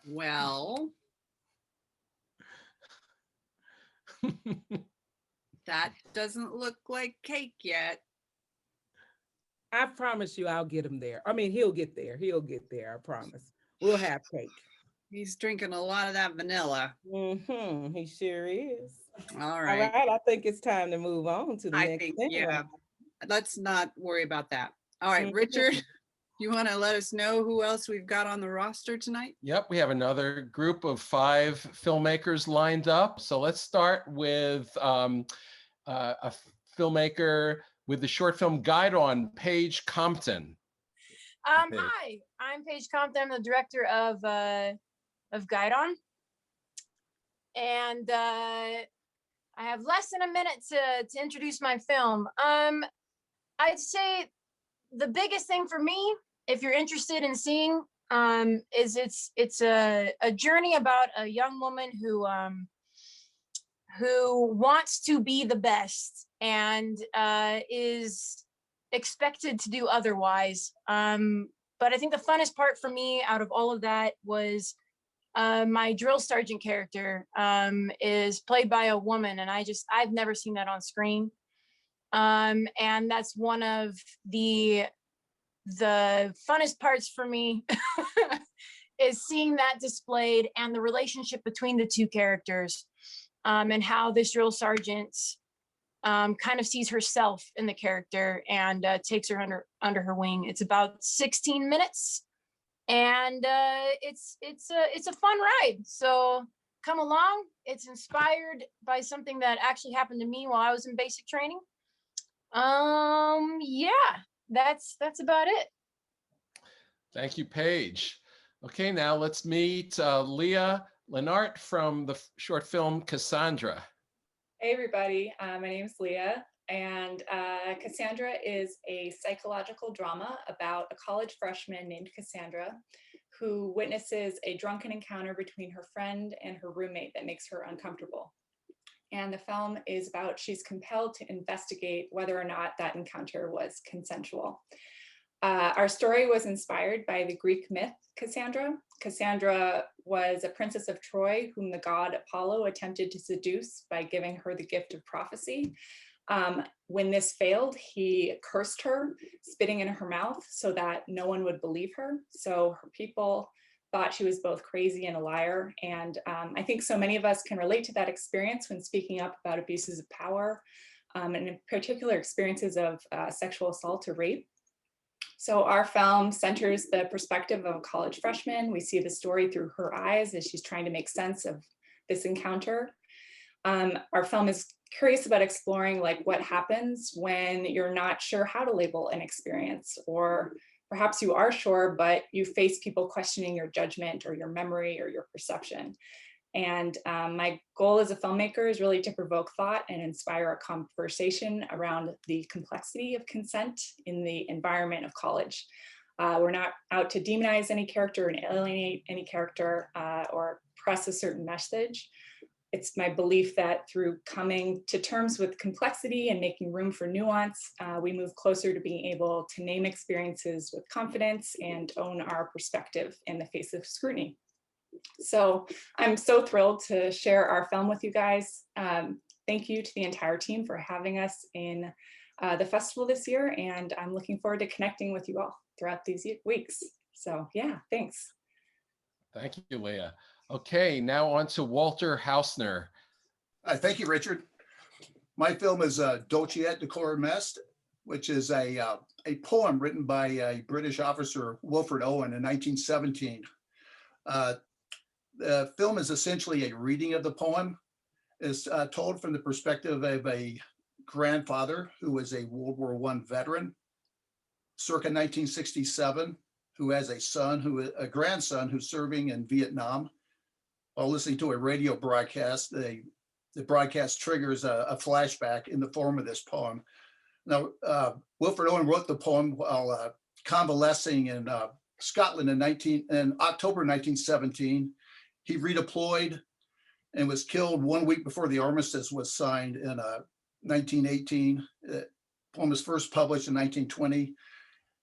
Well, that doesn't look like cake yet. I promise you I'll get him there. I mean, he'll get there. He'll get there. I promise. We'll have cake. He's drinking a lot of that vanilla. He sure is. All right. All right. I think it's time to move on to the next thing. Yeah. Let's not worry about that. All right, Richard, you want to let us know who else we've got on the roster tonight? Yep, we have another group of 5 filmmakers lined up. So let's start with a filmmaker with the short film Guidon, Paige Compton. Hi, I'm Paige Compton. I'm the director of Guidon, and I have less than a minute to introduce my film. I'd say the biggest thing for me, if you're interested in seeing, is it's a journey about a young woman who wants to be the best and is expected to do otherwise. But I think the funnest part for me out of all of that was my drill sergeant character is played by a woman, and I've never seen that on screen. And that's one of the funnest parts for me is seeing that displayed and the relationship between the two characters, and how this drill sergeant kind of sees herself in the character and takes her under her wing. It's about 16 minutes, and it's a fun ride. So come along. It's inspired by something that actually happened to me while I was in basic training. Yeah, that's about it. Thank you, Paige. Okay, now let's meet Leah Lenart from the short film Cassandra. Hey everybody, my name is Leah, and Cassandra is a psychological drama about a college freshman named Cassandra who witnesses a drunken encounter between her friend and her roommate that makes her uncomfortable. And the film is about she's compelled to investigate whether or not that encounter was consensual. Our story was inspired by the Greek myth Cassandra. Cassandra was a princess of Troy whom the god Apollo attempted to seduce by giving her the gift of prophecy. When this failed, he cursed her, spitting in her mouth so that no one would believe her. So her people thought she was both crazy and a liar. And I think so many of us can relate to that experience when speaking up about abuses of power, and in particular experiences of sexual assault or rape. So our film centers the perspective of a college freshman. We see the story through her eyes as she's trying to make sense of this encounter. Our film is curious about exploring like what happens when you're not sure how to label an experience, or perhaps you are sure, but you face people questioning your judgment or your memory or your perception. And my goal as a filmmaker is really to provoke thought and inspire a conversation around the complexity of consent in the environment of college. We're not out to demonize any character and alienate any character or press a certain message. It's my belief that through coming to terms with complexity and making room for nuance, we move closer to being able to name experiences with confidence and own our perspective in the face of scrutiny. So I'm so thrilled to share our film with you guys. Thank you to the entire team for having us in the festival this year, and I'm looking forward to connecting with you all throughout these weeks. So yeah, thanks. Thank you, Leah. Okay, now on to Walter Hausner. Thank you, Richard. My film is Dolciet Decor Mest, which is a poem written by a British officer, Wilfred Owen, in 1917. The film is essentially a reading of the poem. It's told from the perspective of a grandfather who was a World War I veteran, circa 1967, who has a grandson who's serving in Vietnam. While listening to a radio broadcast, the broadcast triggers a flashback in the form of this poem. Now, Wilfred Owen wrote the poem while convalescing in Scotland in October 1917. He redeployed and was killed 1 week before the armistice was signed in 1918. The poem was first published in 1920.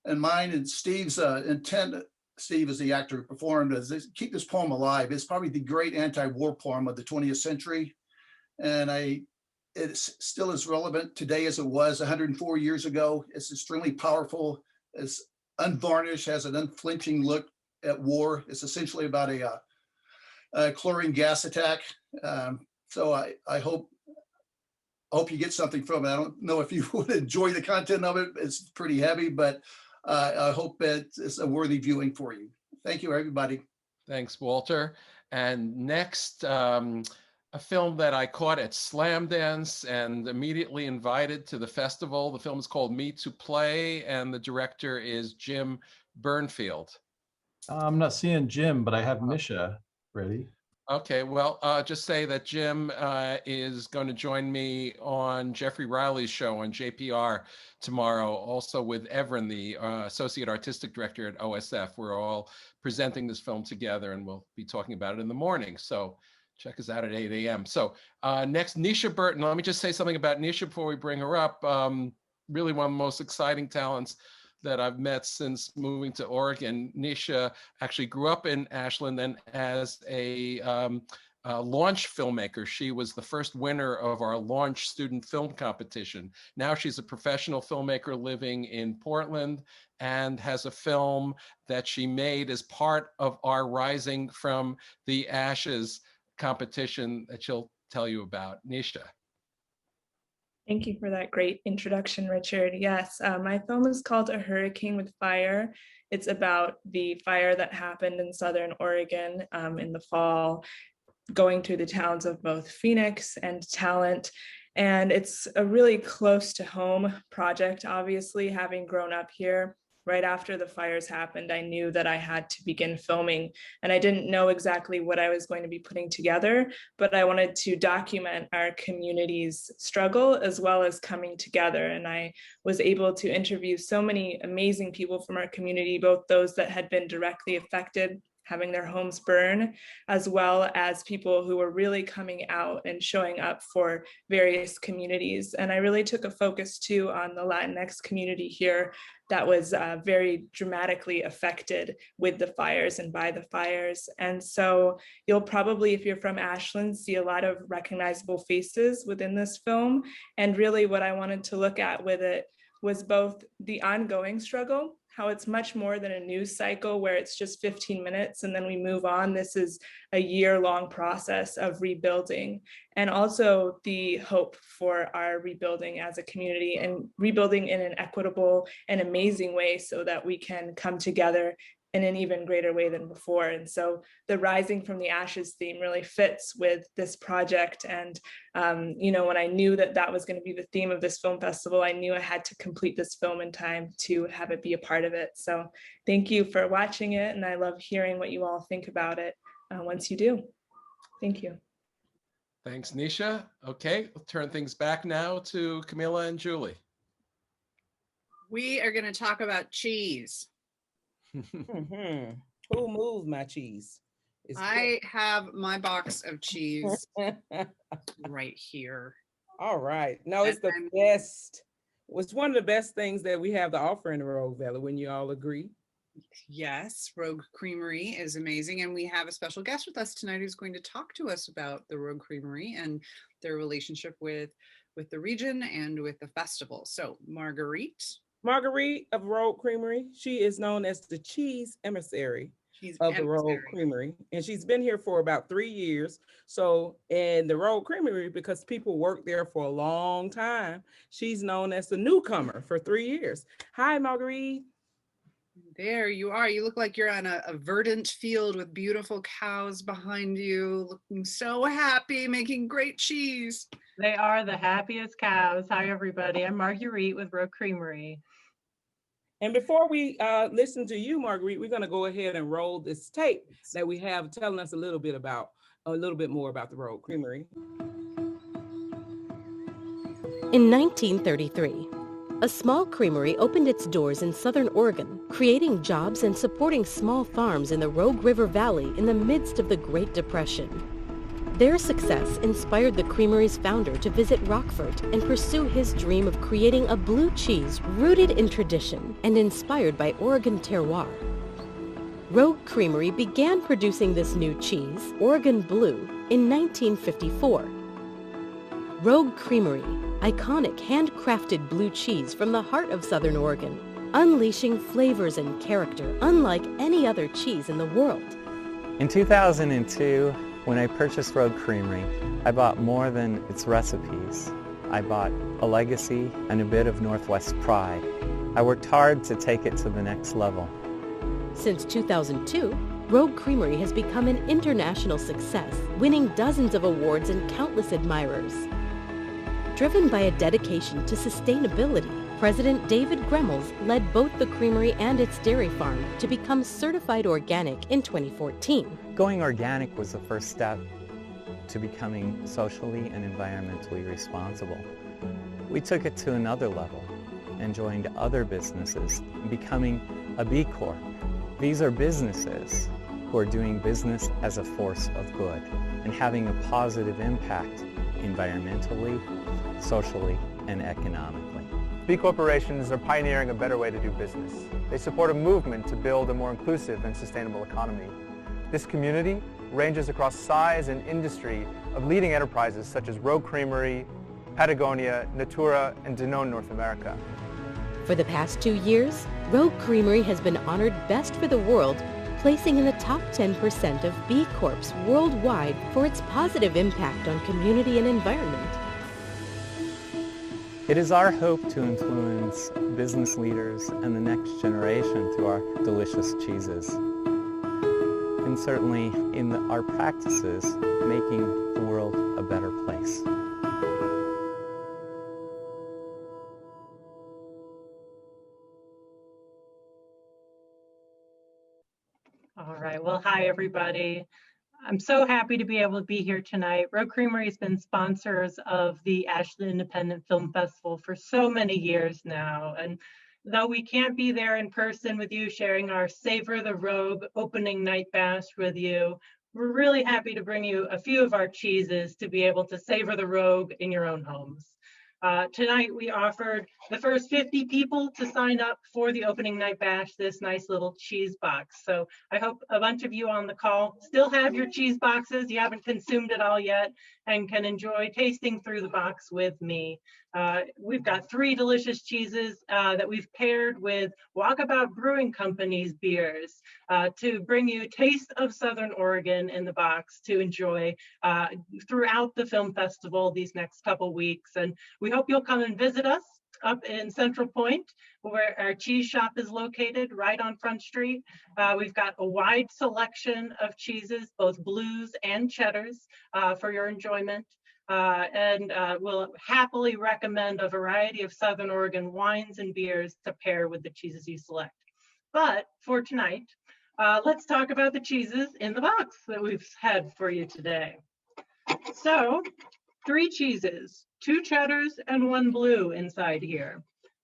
And mine and Steve's intent, Steve is the actor who performed, is to keep this poem alive. It's probably the great anti-war poem of the 20th century. And it still is relevant today as it was 104 years ago. It's extremely powerful. It's unvarnished, has an unflinching look at war. It's essentially about a chlorine gas attack. So I hope you get something from it. I don't know if you would enjoy the content of it. It's pretty heavy, but I hope it's a worthy viewing for you. Thank you, everybody. Thanks, Walter. And next, a film that I caught at Slam Dance and immediately invited to the festival. The film is called Me to Play, and the director is Jim Burnfield. I'm not seeing Jim, but I have Misha ready. Okay, well, just say that Jim is going to join me on Jeffrey Riley's show on JPR tomorrow, also with Evren, the Associate Artistic Director at OSF. We're all presenting this film together, and we'll be talking about it in the morning. So check us out at 8 a.m. So next, Nisha Burton. Let me just say something about Nisha before we bring her up. really one of the most exciting talents that I've met since moving to Oregon. Nisha actually grew up in Ashland, and as a launch filmmaker, she was the first winner of our launch student film competition. Now she's a professional filmmaker living in Portland and has a film that she made as part of our Rising from the Ashes competition that she'll tell you about. Nisha. Thank you for that great introduction, Richard. Yes, my film is called A Hurricane with Fire. It's about the fire that happened in Southern Oregon in the fall, going through the towns of both Phoenix and Talent. And it's a really close to home project, obviously, having grown up here. Right after the fires happened, I knew that I had to begin filming, and I didn't know exactly what I was going to be putting together, but I wanted to document our community's struggle as well as coming together. And I was able to interview so many amazing people from our community, both those that had been directly affected, having their homes burn, as well as people who were really coming out and showing up for various communities. And I really took a focus too on the Latinx community here that was very dramatically affected with the fires and by the fires. And so you'll probably, if you're from Ashland, see a lot of recognizable faces within this film. And really what I wanted to look at with it was both the ongoing struggle, how it's much more than a news cycle where it's just 15 minutes and then we move on. This is a year-long process of rebuilding, and also the hope for our rebuilding as a community and rebuilding in an equitable and amazing way so that we can come together in an even greater way than before. And so the Rising from the Ashes theme really fits with this project. And, you know, when I knew that that was going to be the theme of this film festival, I knew I had to complete this film in time to have it be a part of it. So thank you for watching it. And I love hearing what you all think about it once you do. Thank you. Thanks, Nisha. Okay, we'll turn things back now to Kamilah and Julie. We are going to talk about cheese. Who moved my cheese? I have my box of cheese right here. All right. No, it's the best. It's one of the best things that we have to offer in the Rogue Valley. When you all agree? Yes, Rogue Creamery is amazing. And we have a special guest with us tonight who's going to talk to us about the Rogue Creamery and their relationship with the region and with the festival. So Marguerite of Rogue Creamery. She is known as the cheese emissary of the Rogue Creamery. And she's been here for about 3 years. So in the Rogue Creamery, because people work there for a long time, she's known as the newcomer for 3 years. Hi, Marguerite. There you are. You look like you're on a verdant field with beautiful cows behind you, looking so happy, making great cheese. They are the happiest cows. Hi, everybody. I'm Marguerite with Rogue Creamery. And before we listen to you, Marguerite, we're going to go ahead and roll this tape that we have telling us a little bit more about the Rogue Creamery. In 1933, a small creamery opened its doors in Southern Oregon, creating jobs and supporting small farms in the Rogue River Valley in the midst of the Great Depression. Their success inspired the creamery's founder to visit Rockford and pursue his dream of creating a blue cheese rooted in tradition and inspired by Oregon terroir. Rogue Creamery began producing this new cheese, Oregon Blue, in 1954. Rogue Creamery, iconic handcrafted blue cheese from the heart of Southern Oregon, unleashing flavors and character unlike any other cheese in the world. In 2002, when I purchased Rogue Creamery, I bought more than its recipes. I bought a legacy and a bit of Northwest pride. I worked hard to take it to the next level. Since 2002, Rogue Creamery has become an international success, winning dozens of awards and countless admirers. Driven by a dedication to sustainability, President David Gremmels led both the creamery and its dairy farm to become certified organic in 2014. Going organic was the first step to becoming socially and environmentally responsible. We took it to another level and joined other businesses, becoming a B Corp. These are businesses who are doing business as a force of good and having a positive impact environmentally, socially, and economically. B corporations are pioneering a better way to do business. They support a movement to build a more inclusive and sustainable economy. This community ranges across size and industry of leading enterprises such as Rogue Creamery, Patagonia, Natura, and Danone North America. For the past 2 years, Rogue Creamery has been honored Best for the World, placing in the top 10% of B Corps worldwide for its positive impact on community and environment. It is our hope to influence business leaders and the next generation through our delicious cheeses. And certainly in our practices, making the world a better place. All right, well, hi, everybody. I'm so happy to be able to be here tonight. Rogue Creamery has been sponsors of the Ashland Independent Film Festival for so many years now. And though we can't be there in person with you, sharing our Savor the Rogue opening night bash with you, we're really happy to bring you a few of our cheeses to be able to savor the Rogue in your own homes. Tonight, we offered the first 50 people to sign up for the opening night bash this nice little cheese box. So I hope a bunch of you on the call still have your cheese boxes. You haven't consumed it all yet and can enjoy tasting through the box with me. We've got 3 delicious cheeses that we've paired with Walkabout Brewing Company's beers to bring you Taste of Southern Oregon in the box to enjoy throughout the film festival these next couple weeks. And we hope you'll come and visit us up in Central Point, where our cheese shop is located right on Front Street. We've got a wide selection of cheeses, both blues and cheddars, for your enjoyment. We'll happily recommend a variety of Southern Oregon wines and beers to pair with the cheeses you select. But for tonight, let's talk about the cheeses in the box that we've had for you today. So, 3 cheeses, 2 cheddars and 1 blue inside here.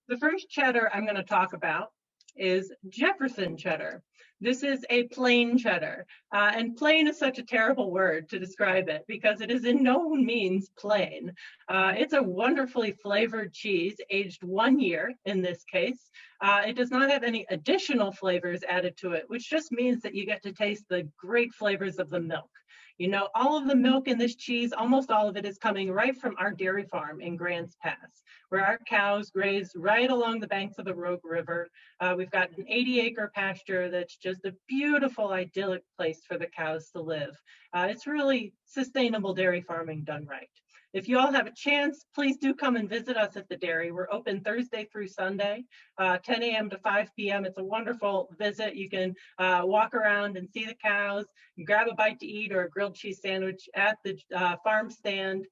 The first cheddar I'm going to talk about is Jefferson cheddar. This is a plain cheddar, and plain is such a terrible word to describe it because it is in no means plain. It's a wonderfully flavored cheese, aged 1 year in this case. It does not have any additional flavors added to it, which just means that you get to taste the great flavors of the milk. You know, all of the milk in this cheese, almost all of it is coming right from our dairy farm in Grants Pass, where our cows graze right along the banks of the Rogue River. We've got an 80-acre pasture that's just a beautiful, idyllic place for the cows to live. It's really sustainable dairy farming done right. If you all have a chance, please do come and visit us at the dairy. We're open Thursday through Sunday, 10 a.m. to 5 p.m. It's a wonderful visit. You can walk around and see the cows, grab a bite to eat or a grilled cheese sandwich at the farm stand,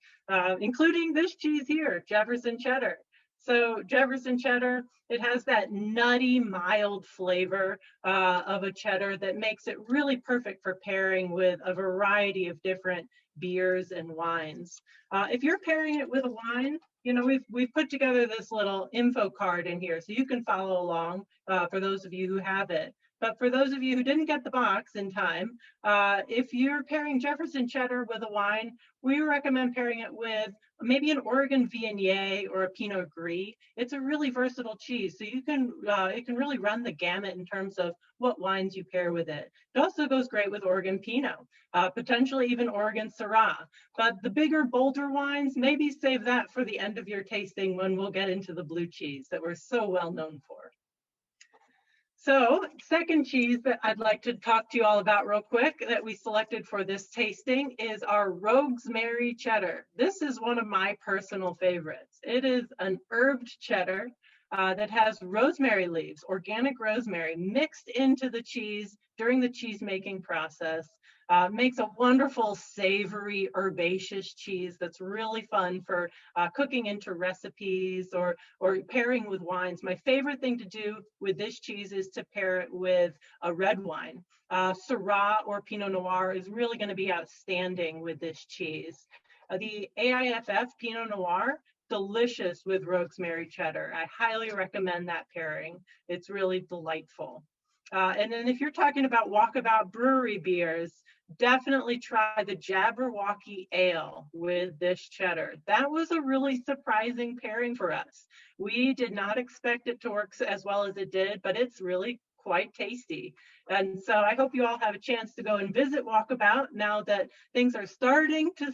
including this cheese here, Jefferson cheddar. So Jefferson cheddar, it has that nutty, mild flavor of a cheddar that makes it really perfect for pairing with a variety of different beers and wines. If you're pairing it with a wine, you know, we've put together this little info card in here so you can follow along for those of you who have it. But for those of you who didn't get the box in time, if you're pairing Jefferson cheddar with a wine, we recommend pairing it with maybe an Oregon Viognier or a Pinot Gris. It's a really versatile cheese, so you can it can really run the gamut in terms of what wines you pair with it. It also goes great with Oregon Pinot, potentially even Oregon Syrah. But the bigger, bolder wines, maybe save that for the end of your tasting when we'll get into the blue cheese that we're so well known for. So, second cheese that I'd like to talk to you all about real quick that we selected for this tasting is our Rosemary cheddar. This is one of my personal favorites. It is an herbed cheddar that has rosemary leaves, organic rosemary, mixed into the cheese during the cheese making process. Makes a wonderful, savory, herbaceous cheese that's really fun for cooking into recipes or pairing with wines. My favorite thing to do with this cheese is to pair it with a red wine. Syrah or Pinot Noir is really going to be outstanding with this cheese. The AIFF Pinot Noir, delicious with rosemary cheddar. I highly recommend that pairing. It's really delightful. And then if you're talking about walkabout brewery beers, definitely try the Jabberwocky Ale with this cheddar. That was a really surprising pairing for us. We did not expect it to work as well as it did, but it's really quite tasty. And so I hope you all have a chance to go and visit Walkabout now that things are starting to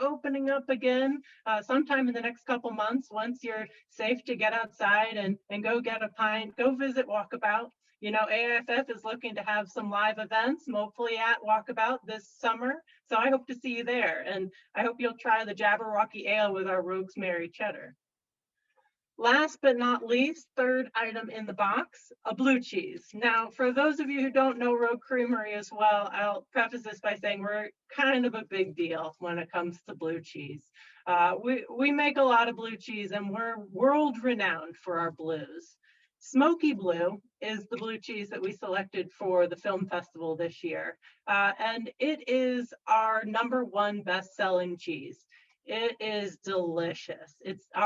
opening up again sometime in the next couple months. Once you're safe to get outside and go get a pint, go visit Walkabout. You know, AIFF is looking to have some live events, hopefully at Walkabout this summer. So I hope to see you there. And I hope you'll try the Jabberwocky Ale with our Rosemary cheddar. Last but not least, third item in the box, a blue cheese. Now, for those of you who don't know Rogue Creamery as well, I'll preface this by saying we're kind of a big deal when it comes to blue cheese. We make a lot of blue cheese and we're world renowned for our blues. Smoky Blue is the blue cheese that we selected for the film festival this year. And it is our #1 best-selling cheese. It is delicious.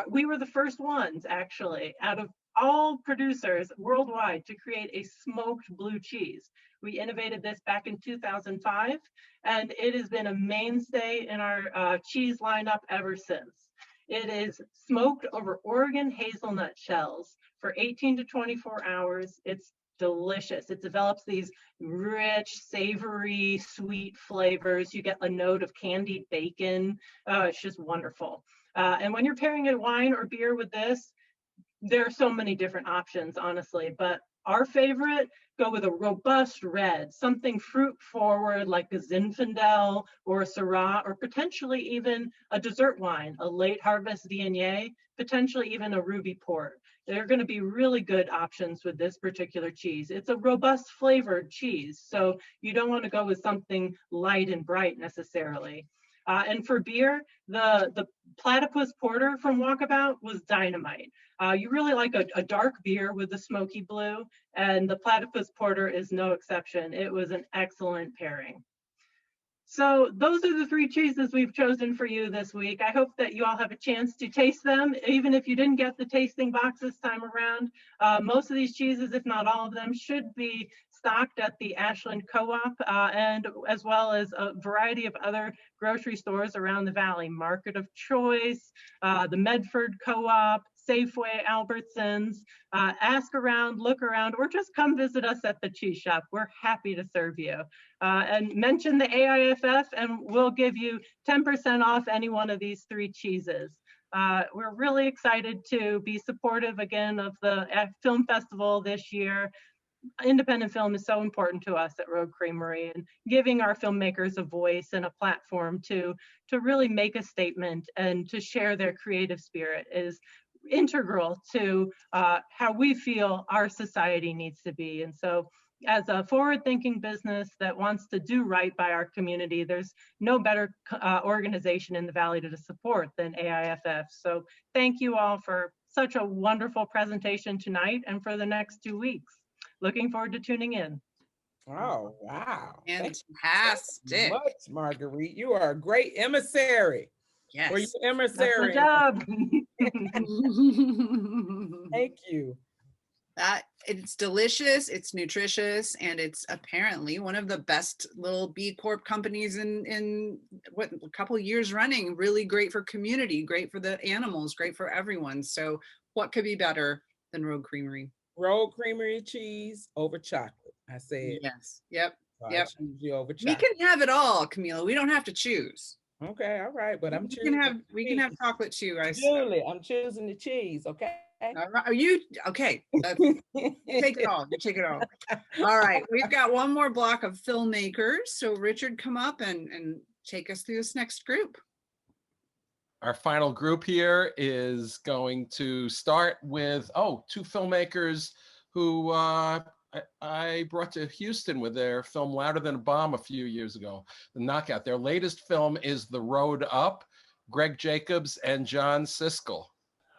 We were the first ones, actually, out of all producers worldwide to create a smoked blue cheese. We innovated this back in 2005, and it has been a mainstay in our cheese lineup ever since. It is smoked over Oregon hazelnut shells for 18 to 24 hours. It's delicious. It develops these rich, savory, sweet flavors. You get a note of candied bacon. It's just wonderful. And when you're pairing a wine or beer with this, there are so many different options, honestly, but our favorite, go with a robust red, something fruit forward like a Zinfandel or a Syrah, or potentially even a dessert wine, a late harvest Viognier, potentially even a Ruby Port. They're going to be really good options with this particular cheese. It's a robust flavored cheese, so you don't want to go with something light and bright necessarily. And for beer, the Platypus Porter from Walkabout was dynamite. You really like a dark beer with the smoky blue, and the Platypus Porter is no exception. It was an excellent pairing. So those are the 3 cheeses we've chosen for you this week. I hope that you all have a chance to taste them, even if you didn't get the tasting box this time around. Most of these cheeses, if not all of them, should be stocked at the Ashland Co-op and as well as a variety of other grocery stores around the valley. Market of Choice, the Medford Co-op, Safeway, Albertsons. Ask around, look around, or just come visit us at the cheese shop. We're happy to serve you. And mention the AIFF and we'll give you 10% off any one of these 3 cheeses. We're really excited to be supportive again of the film festival this year. Independent film is so important to us at Rogue Creamery, and giving our filmmakers a voice and a platform to really make a statement and to share their creative spirit is integral to how we feel our society needs to be. And so as a forward-thinking business that wants to do right by our community, there's no better organization in the Valley to support than AIFF. So thank you all for such a wonderful presentation tonight and for the next 2 weeks. Looking forward to tuning in. Oh, wow. Fantastic. Much, Marguerite. You are a great emissary. Yes. Were you emissary? That's my job. Thank you. It's delicious, it's nutritious, and it's apparently one of the best little B Corp companies in what, a couple years running. Really great for community, great for the animals, great for everyone. So what could be better than Rogue Creamery? Rogue Creamery cheese over chocolate. I said yes. Yep. So Yep. I choose you over We chocolate. can have it all, Kamilah. We don't have to choose. Okay, all right, but we can have chocolate too. Julie, I'm choosing the cheese. Okay. All right. Are you okay? Take it all. You take it all. All right. We've got one more block of filmmakers. So Richard, come up and take us through this next group. Our final group here is going to start with 2 filmmakers who I brought to Houston with their film Louder Than a Bomb a few years ago, The Knockout. Their latest film is The Road Up, Greg Jacobs and John Siskel.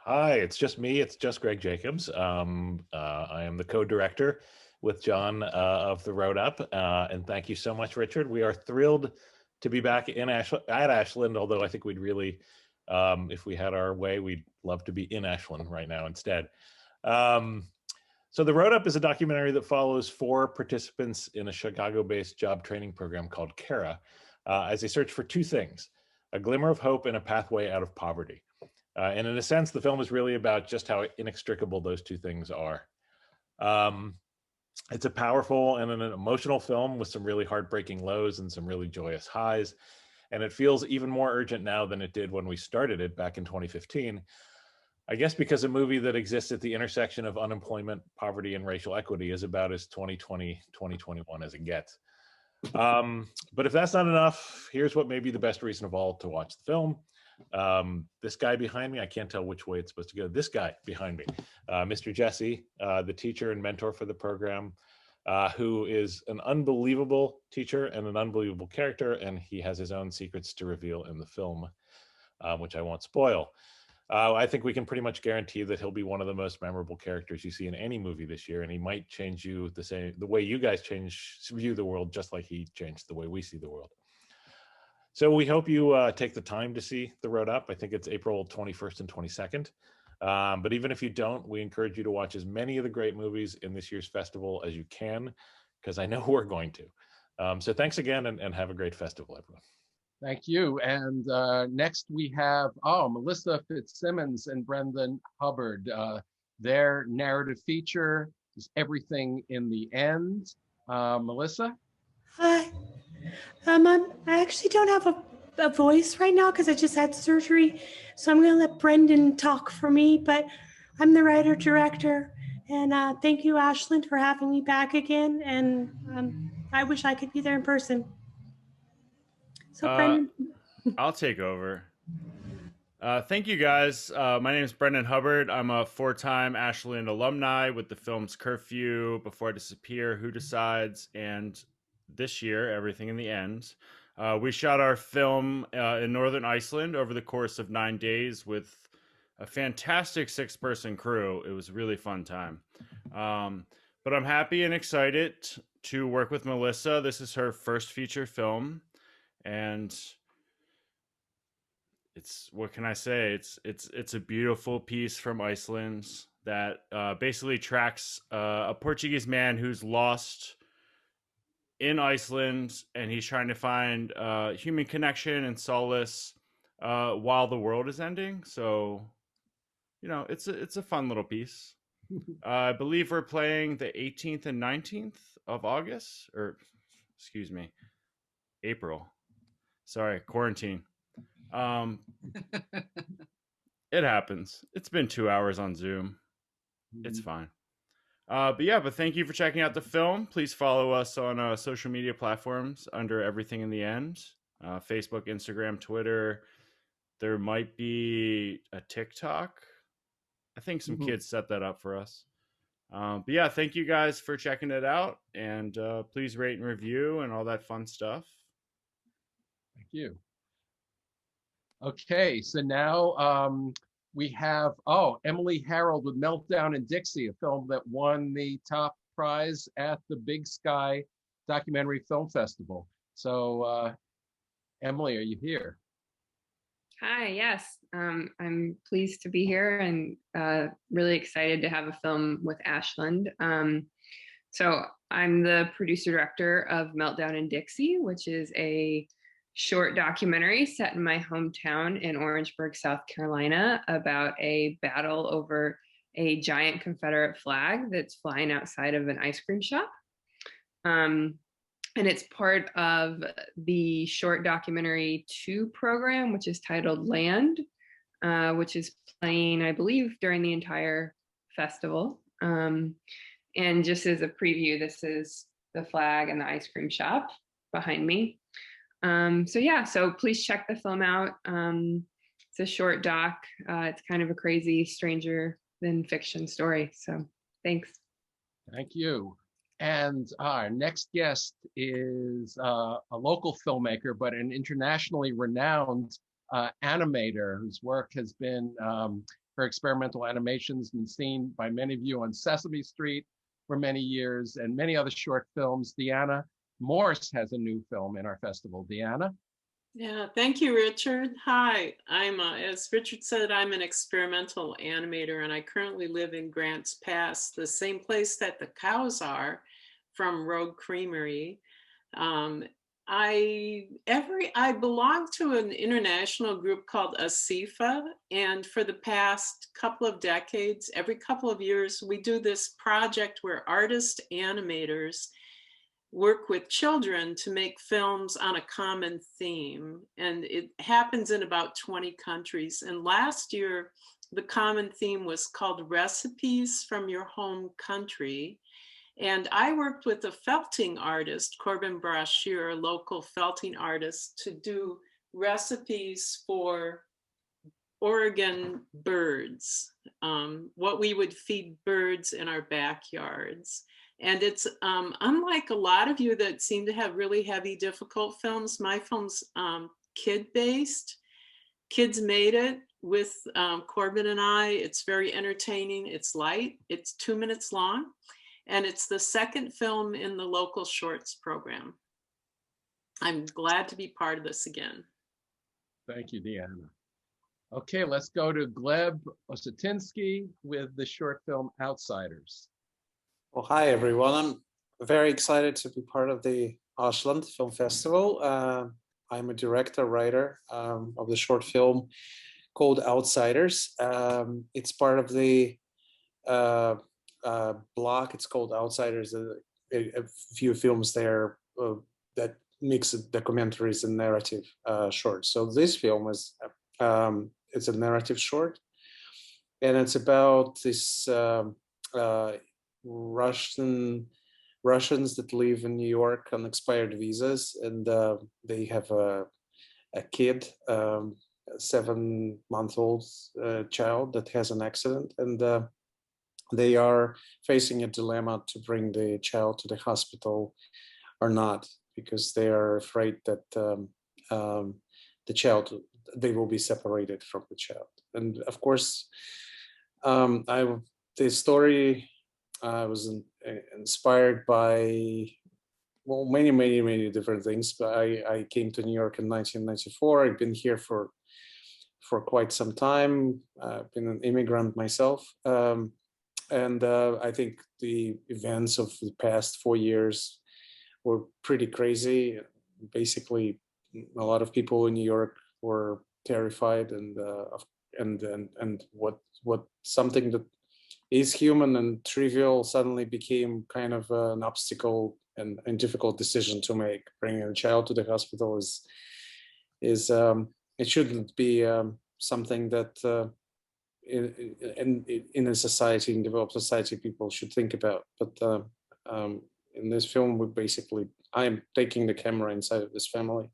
Hi, it's just me. It's just Greg Jacobs. I am the co-director with John of The Road Up. And thank you so much, Richard. We are thrilled to be back at Ashland, although I think we'd really, if we had our way, we'd love to be in Ashland right now instead. So The Road Up is a documentary that follows 4 participants in a Chicago-based job training program called CARA as they search for 2 things, a glimmer of hope and a pathway out of poverty. And in a sense, the film is really about just how inextricable those 2 things are. It's a powerful and an emotional film with some really heartbreaking lows and some really joyous highs. And it feels even more urgent now than it did when we started it back in 2015. I guess because a movie that exists at the intersection of unemployment, poverty, and racial equity is about as 2020, 2021 as it gets. But if that's not enough, here's what may be the best reason of all to watch the film. This guy behind me, I can't tell which way it's supposed to go. This guy behind me, Mr. Jesse, the teacher and mentor for the program, who is an unbelievable teacher and an unbelievable character, and he has his own secrets to reveal in the film, which I won't spoil. I think we can pretty much guarantee that he'll be one of the most memorable characters you see in any movie this year, and he might change you the way you guys view the world, just like he changed the way we see the world. So we hope you take the time to see The Road Up. I think it's April 21st and 22nd. But even if you don't, we encourage you to watch as many of the great movies in this year's festival as you can, because I know we're going to. So thanks again, and have a great festival, everyone. Thank you. And next we have, Melissa Fitzsimmons and Brendan Hubbard. Their narrative feature is Everything in the End. Melissa? Hi. I actually don't have a voice right now because I just had surgery. So I'm going to let Brendan talk for me, but I'm the writer-director. And thank you, Ashland, for having me back again. And I wish I could be there in person. So Brendan. I'll take over. Thank you, guys. My name is Brendan Hubbard. I'm a 4-time Ashland alumni with the films Curfew, Before I Disappear, Who Decides, and this year, Everything in the End. We shot our film in Northern Iceland over the course of 9 days with a fantastic 6-person crew. It was a really fun time. But I'm happy and excited to work with Melissa. This is her first feature film. And what can I say? It's a beautiful piece from Iceland that basically tracks a Portuguese man who's lost in Iceland, and he's trying to find human connection and solace while the world is ending. So, it's a fun little piece. I believe we're playing the 18th and 19th of August, or excuse me, April. Sorry, quarantine. It happens. It's been 2 hours on Zoom. It's fine. But thank you for checking out the film. Please follow us on social media platforms under Everything in the End. Facebook, Instagram, Twitter. There might be a TikTok. I think some kids set that up for us. Thank you guys for checking it out. And please rate and review and all that fun stuff. Thank you. Okay, so now we have, Emily Harold with Meltdown in Dixie, a film that won the top prize at the Big Sky Documentary Film Festival. So, Emily, are you here? Hi, yes. I'm pleased to be here and really excited to have a film with Ashland. So I'm the producer director of Meltdown in Dixie, which is a short documentary set in my hometown in Orangeburg, South Carolina, about a battle over a giant Confederate flag that's flying outside of an ice cream shop. And it's part of the short documentary 2 program, which is titled Land, which is playing, I believe, during the entire festival. And just as a preview, this is the flag and the ice cream shop behind me. So please check the film out. It's a short doc. It's kind of a crazy, stranger than fiction story. So thanks. Thank you. And our next guest is a local filmmaker, but an internationally renowned animator whose work has been, her experimental animations been seen by many of you on Sesame Street for many years and many other short films. Deanna Morse has a new film in our festival. Deanna? Yeah, thank you, Richard. Hi, as Richard said, I'm an experimental animator and I currently live in Grants Pass, the same place that the cows are from Rogue Creamery. I belong to an international group called AIFF, and for the past couple of decades, every couple of years, we do this project where artist animators work with children to make films on a common theme. And it happens in about 20 countries. And last year, the common theme was called Recipes from Your Home Country. And I worked with a felting artist, Corbin Brashear, a local felting artist, to do recipes for Oregon birds, what we would feed birds in our backyards. And it's unlike a lot of you that seem to have really heavy, difficult films. My film's kid-based. Kids made it with Corbin and I. It's very entertaining. It's light. It's 2 minutes long. And it's the second film in the local shorts program. I'm glad to be part of this again. Thank you, Deanna. Okay, let's go to Gleb Osetinsky with the short film Outsiders. Well, hi, everyone. I'm very excited to be part of the Ashland Film Festival. I'm a director, writer of the short film called Outsiders. It's part of the block. It's called Outsiders. A few films there that mix documentaries and narrative shorts. So this film is it's a narrative short, and it's about this Russians that live in New York on expired visas, and they have a kid, 7-month-old child that has an accident, and they are facing a dilemma to bring the child to the hospital or not, because they are afraid that they will be separated from the child. And of course, the story was inspired by, well, many different things. But I came to New York in 1994. I've been here for quite some time. I've been an immigrant myself. And I think the events of the past 4 years were pretty crazy. Basically, a lot of people in New York were terrified, and what something that is human and trivial suddenly became kind of an obstacle and difficult decision to make. Bringing a child to the hospital is it shouldn't be something that in a society, in developed society, people should think about. But in this film, I am taking the camera inside of this family,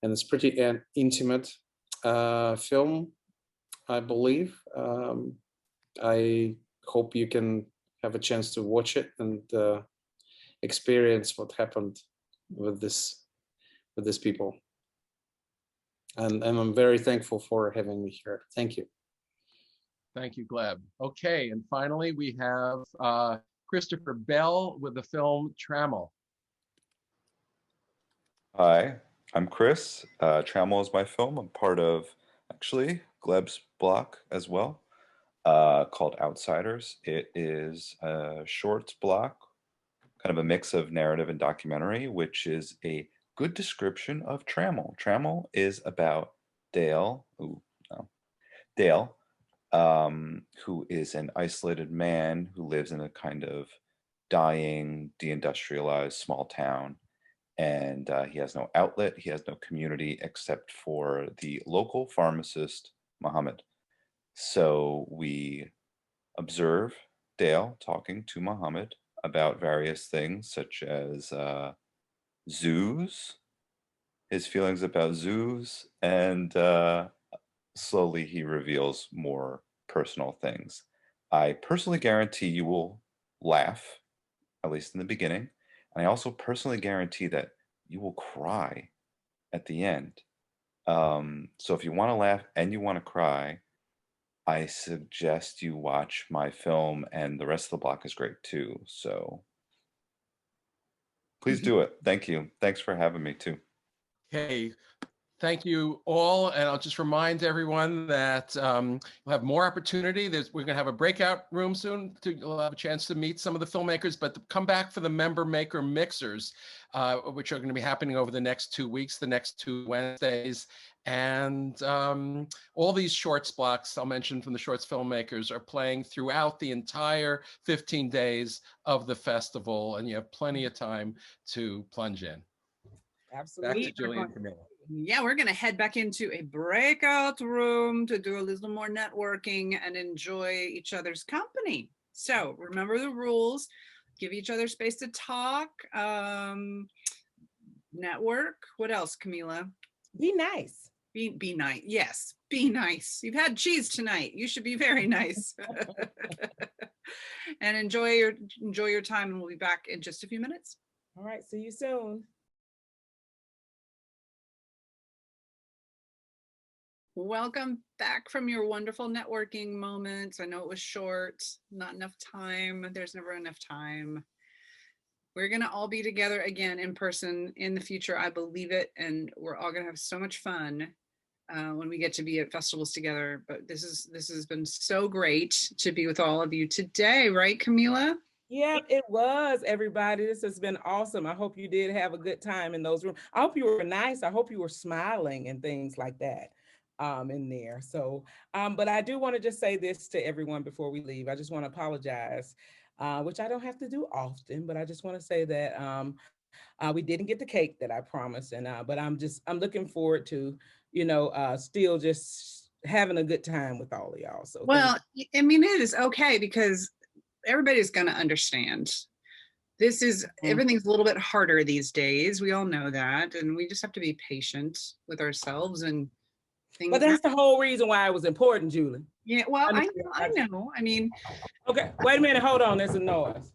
and it's pretty an intimate film, I believe. I hope you can have a chance to watch it and experience what happened with these people. And I'm very thankful for having me here. Thank you. Thank you, Gleb. Okay, and finally we have Christopher Bell with the film Trammel. Hi, I'm Chris. Trammel is my film. I'm part of, actually, Gleb's block as well, called Outsiders. It is a shorts block, kind of a mix of narrative and documentary, which is a good description of Trammel. Trammel is about Dale, who is an isolated man who lives in a kind of dying, deindustrialized small town. And he has no outlet, he has no community except for the local pharmacist, Muhammad. So we observe Dale talking to Muhammad about various things, such as zoos, his feelings about zoos, and slowly he reveals more personal things. I personally guarantee you will laugh, at least in the beginning. And I also personally guarantee that you will cry at the end. So if you want to laugh and you want to cry, I suggest you watch my film, and the rest of the block is great too. So please do it. Thank you. Thanks for having me too. Okay, Thank you all, and I'll just remind everyone that we'll have more opportunity. We're going to have a breakout room soon. You'll have a chance to meet some of the filmmakers, but come back for the member maker mixers, which are going to be happening over the next 2 weeks, the next 2 Wednesdays. And all these shorts blocks I'll mention from the shorts filmmakers are playing throughout the entire 15 days of the festival, and you have plenty of time to plunge in. Absolutely. Back to Julie and Camilla. Yeah, we're going to head back into a breakout room to do a little more networking and enjoy each other's company. So remember the rules, give each other space to talk, network. What else, Kamilah? Be nice. Be nice. Yes, be nice. You've had cheese tonight. You should be very nice. And enjoy your time, and we'll be back in just a few minutes. All right, see you soon. Welcome back from your wonderful networking moments. I know it was short, not enough time. There's never enough time. We're going to all be together again in person in the future. I believe it. And we're all going to have so much fun when we get to be at festivals together. But this has been so great to be with all of you today, right, Kamilah? Yeah, it was, everybody. This has been awesome. I hope you did have a good time in those rooms. I hope you were nice. I hope you were smiling and things like that. In there. So, but I do want to just say this to everyone before we leave. I just want to apologize, which I don't have to do often, but I just want to say that we didn't get the cake that I promised, and but I'm looking forward to, still just having a good time with all of y'all. So, well, I mean, it is okay because everybody's going to understand. This is everything's a little bit harder these days. We all know that, and we just have to be patient with ourselves and. But that's the whole reason why it was important, Julie. Yeah, well, I know. I mean, okay, wait a minute, hold on, there's a noise.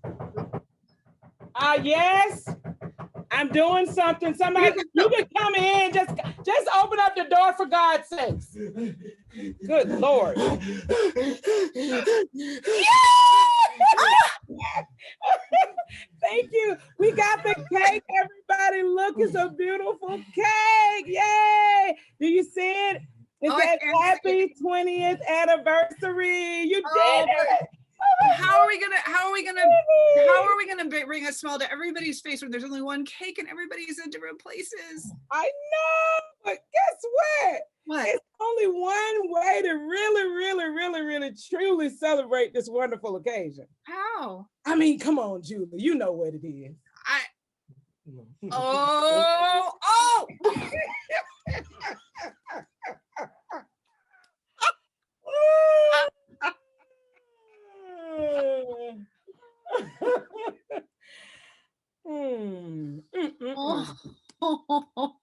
Yes, I'm doing something. Somebody, you can come in, just open up the door for God's sakes. Good Lord. Thank you. We got the cake, everybody. Look, it's a beautiful cake. Yay! Do you see it? It says happy 20th anniversary. You did it. How are we gonna bring a smile to everybody's face when there's only one cake and everybody's in different places? I know, but guess what? What? It's only one way to really, truly celebrate this wonderful occasion. How? I mean, come on, Julie, you know what it is. Oh!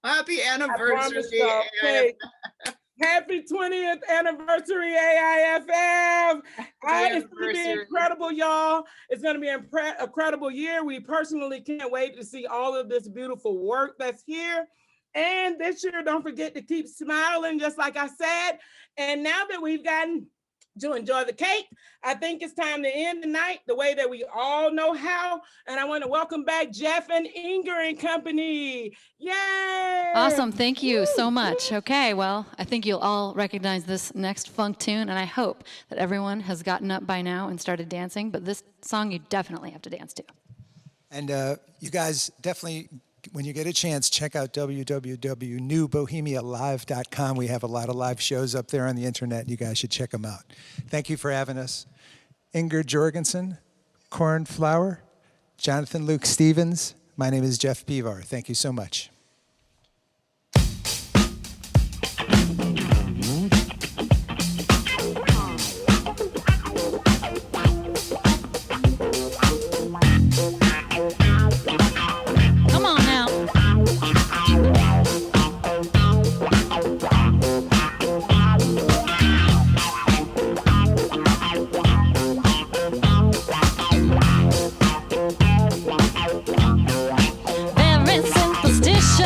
Happy anniversary. Happy 20th anniversary, AIFF. It's going to be incredible, y'all. It's going to be an incredible year. We personally can't wait to see all of this beautiful work that's here. And this year, don't forget to keep smiling, just like I said. And now that we've gotten to enjoy the cake, I think it's time to end the night the way that we all know how. And I want to welcome back Jeff and Iger and company. Yay! Awesome. Thank you so much. Okay, well, I think you'll all recognize this next funk tune, and I hope that everyone has gotten up by now and started dancing, but this song you definitely have to dance to. And you guys definitely, when you get a chance, check out www.newbohemialive.com. We have a lot of live shows up there on the internet. You guys should check them out. Thank you for having us. Nova Jorgensen, Cornflower, Jonathan Luke Stevens. My name is Jeff Pevar. Thank you so much. Very superstitious.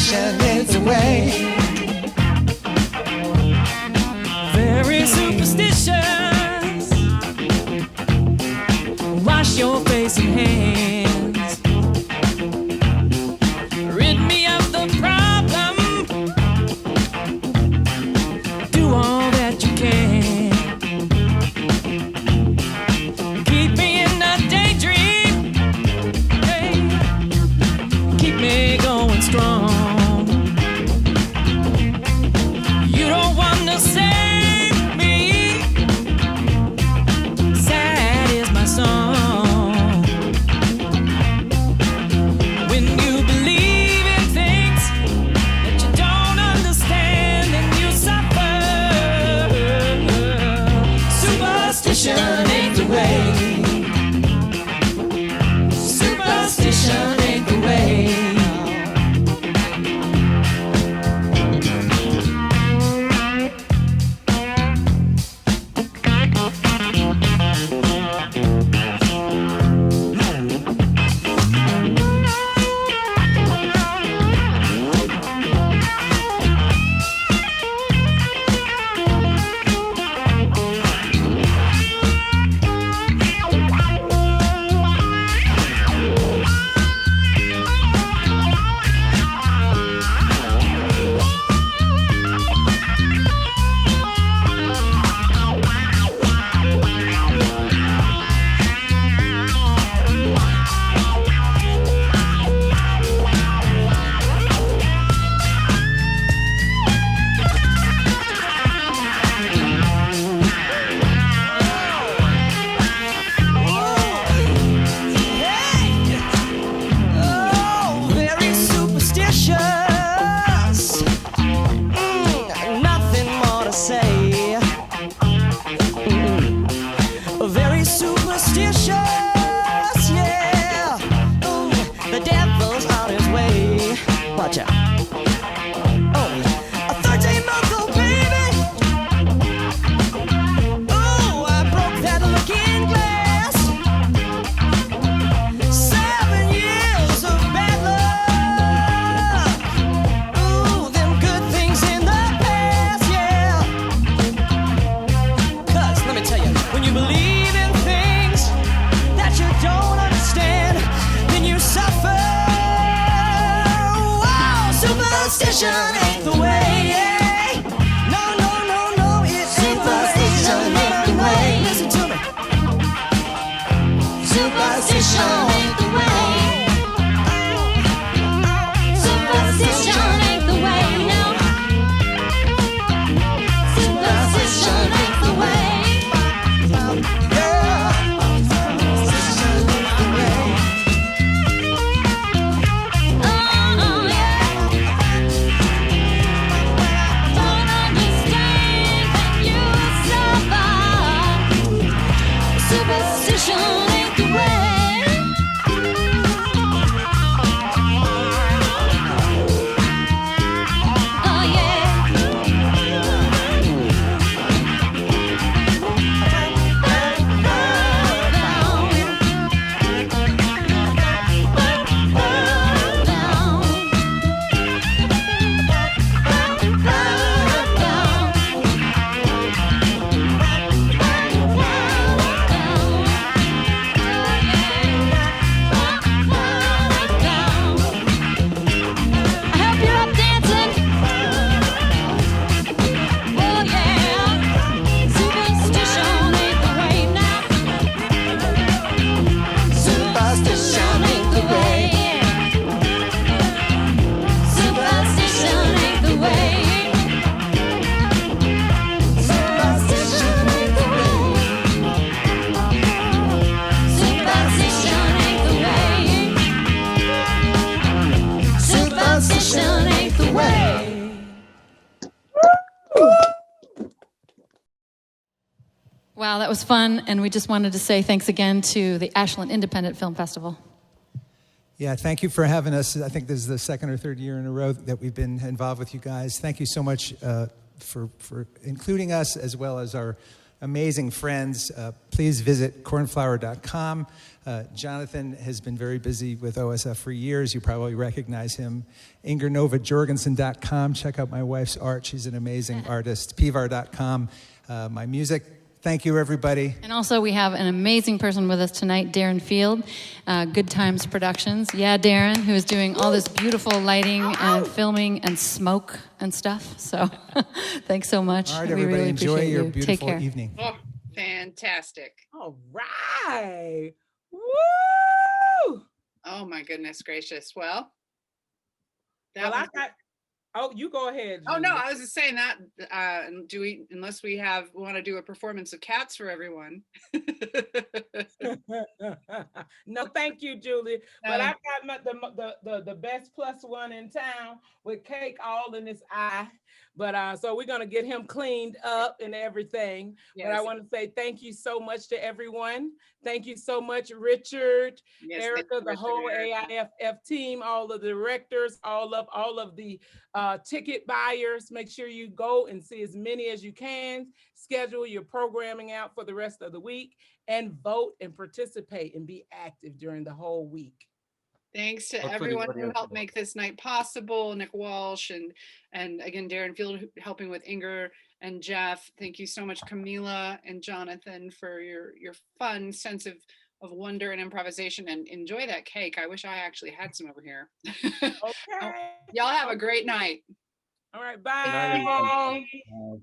Superstition ain't the way. Very superstitious. Wash your face and hands. Rid me of the problem. Do all that you can. Keep me in a daydream. Hey. Keep me going strong. You don't want to save me. Sad is my song. When you believe in things that you don't understand and you suffer. Superstition ain't the way. Superstition ain't the way. Very superstitious. Nothing more to say. Very superstitious, yeah. The devil's on his way. Watch out. A 13-month-old baby. I broke that looking glass. 7 years of bad luck. Them good things in the past, yeah. 'Cause let me tell you, when you believe in things that you don't understand, then you suffer. Wow, superstition ain't the way. No, no, no, no, it ain't the way. Superstition ain't the way. Listen to me. Superstition ain't the way. Superstition ain't the way. No. Superstition ain't the way. Yeah. Superstition ain't the way. Oh, yeah. Don't understand that you suffer. Superstition ain't the way. Oh, yeah. I hope you're up dancing. Oh, yeah. Superstition ain't the way now. Superstition ain't the way. Superstition ain't the way. Superstition ain't the way. Superstition ain't the way. Superstition ain't the way. Wow, that was fun. And we just wanted to say thanks again to the Ashland Independent Film Festival. Yeah, thank you for having us. I think this is the second or third year in a row that we've been involved with you guys. Thank you so much for including us, as well as our amazing friends. Please visit cornflower.com. Jonathan has been very busy with OSF for years. You probably recognize him. Iger, NovaJorgensen.com. Check out my wife's art. She's an amazing artist. Pevar.com. My music. Thank you, everybody. And also, we have an amazing person with us tonight, Darren Field, Good Times Productions. Yeah, Darren, who is doing all this beautiful lighting and filming and smoke and stuff. So thanks so much. All right, we everybody, really enjoy appreciate your you. Take beautiful care. evening. Oh, fantastic. All right. Woo! Oh my goodness gracious. Well, Well, I got. Oh, you go ahead. Oh no, Julie. I was just saying that. Do we? Unless we want to do a performance of Cats for everyone. No, thank you, Julie. But I got the best plus one in town with cake all in his eye. But so we're gonna get him cleaned up and everything. But I Yes. want to say thank you so much to everyone. Thank you so much, Richard, Yes, thank Erica, you, the Richard, whole Erica. AIFF team, all of the directors, all of the ticket buyers. Make sure you go and see as many as you can. Schedule your programming out for the rest of the week and vote and participate and be active during the whole week. Thanks to Look for the everyone who audio. helped make this night possible. Nick Walsh and again Darren Field helping with Inger and Jeff. Thank you so much, Kamilah and Jonathan, for your fun sense of wonder and improvisation. And enjoy that cake. I wish I actually had some over here. Okay. Y'all have a great night. All right. Bye. Bye.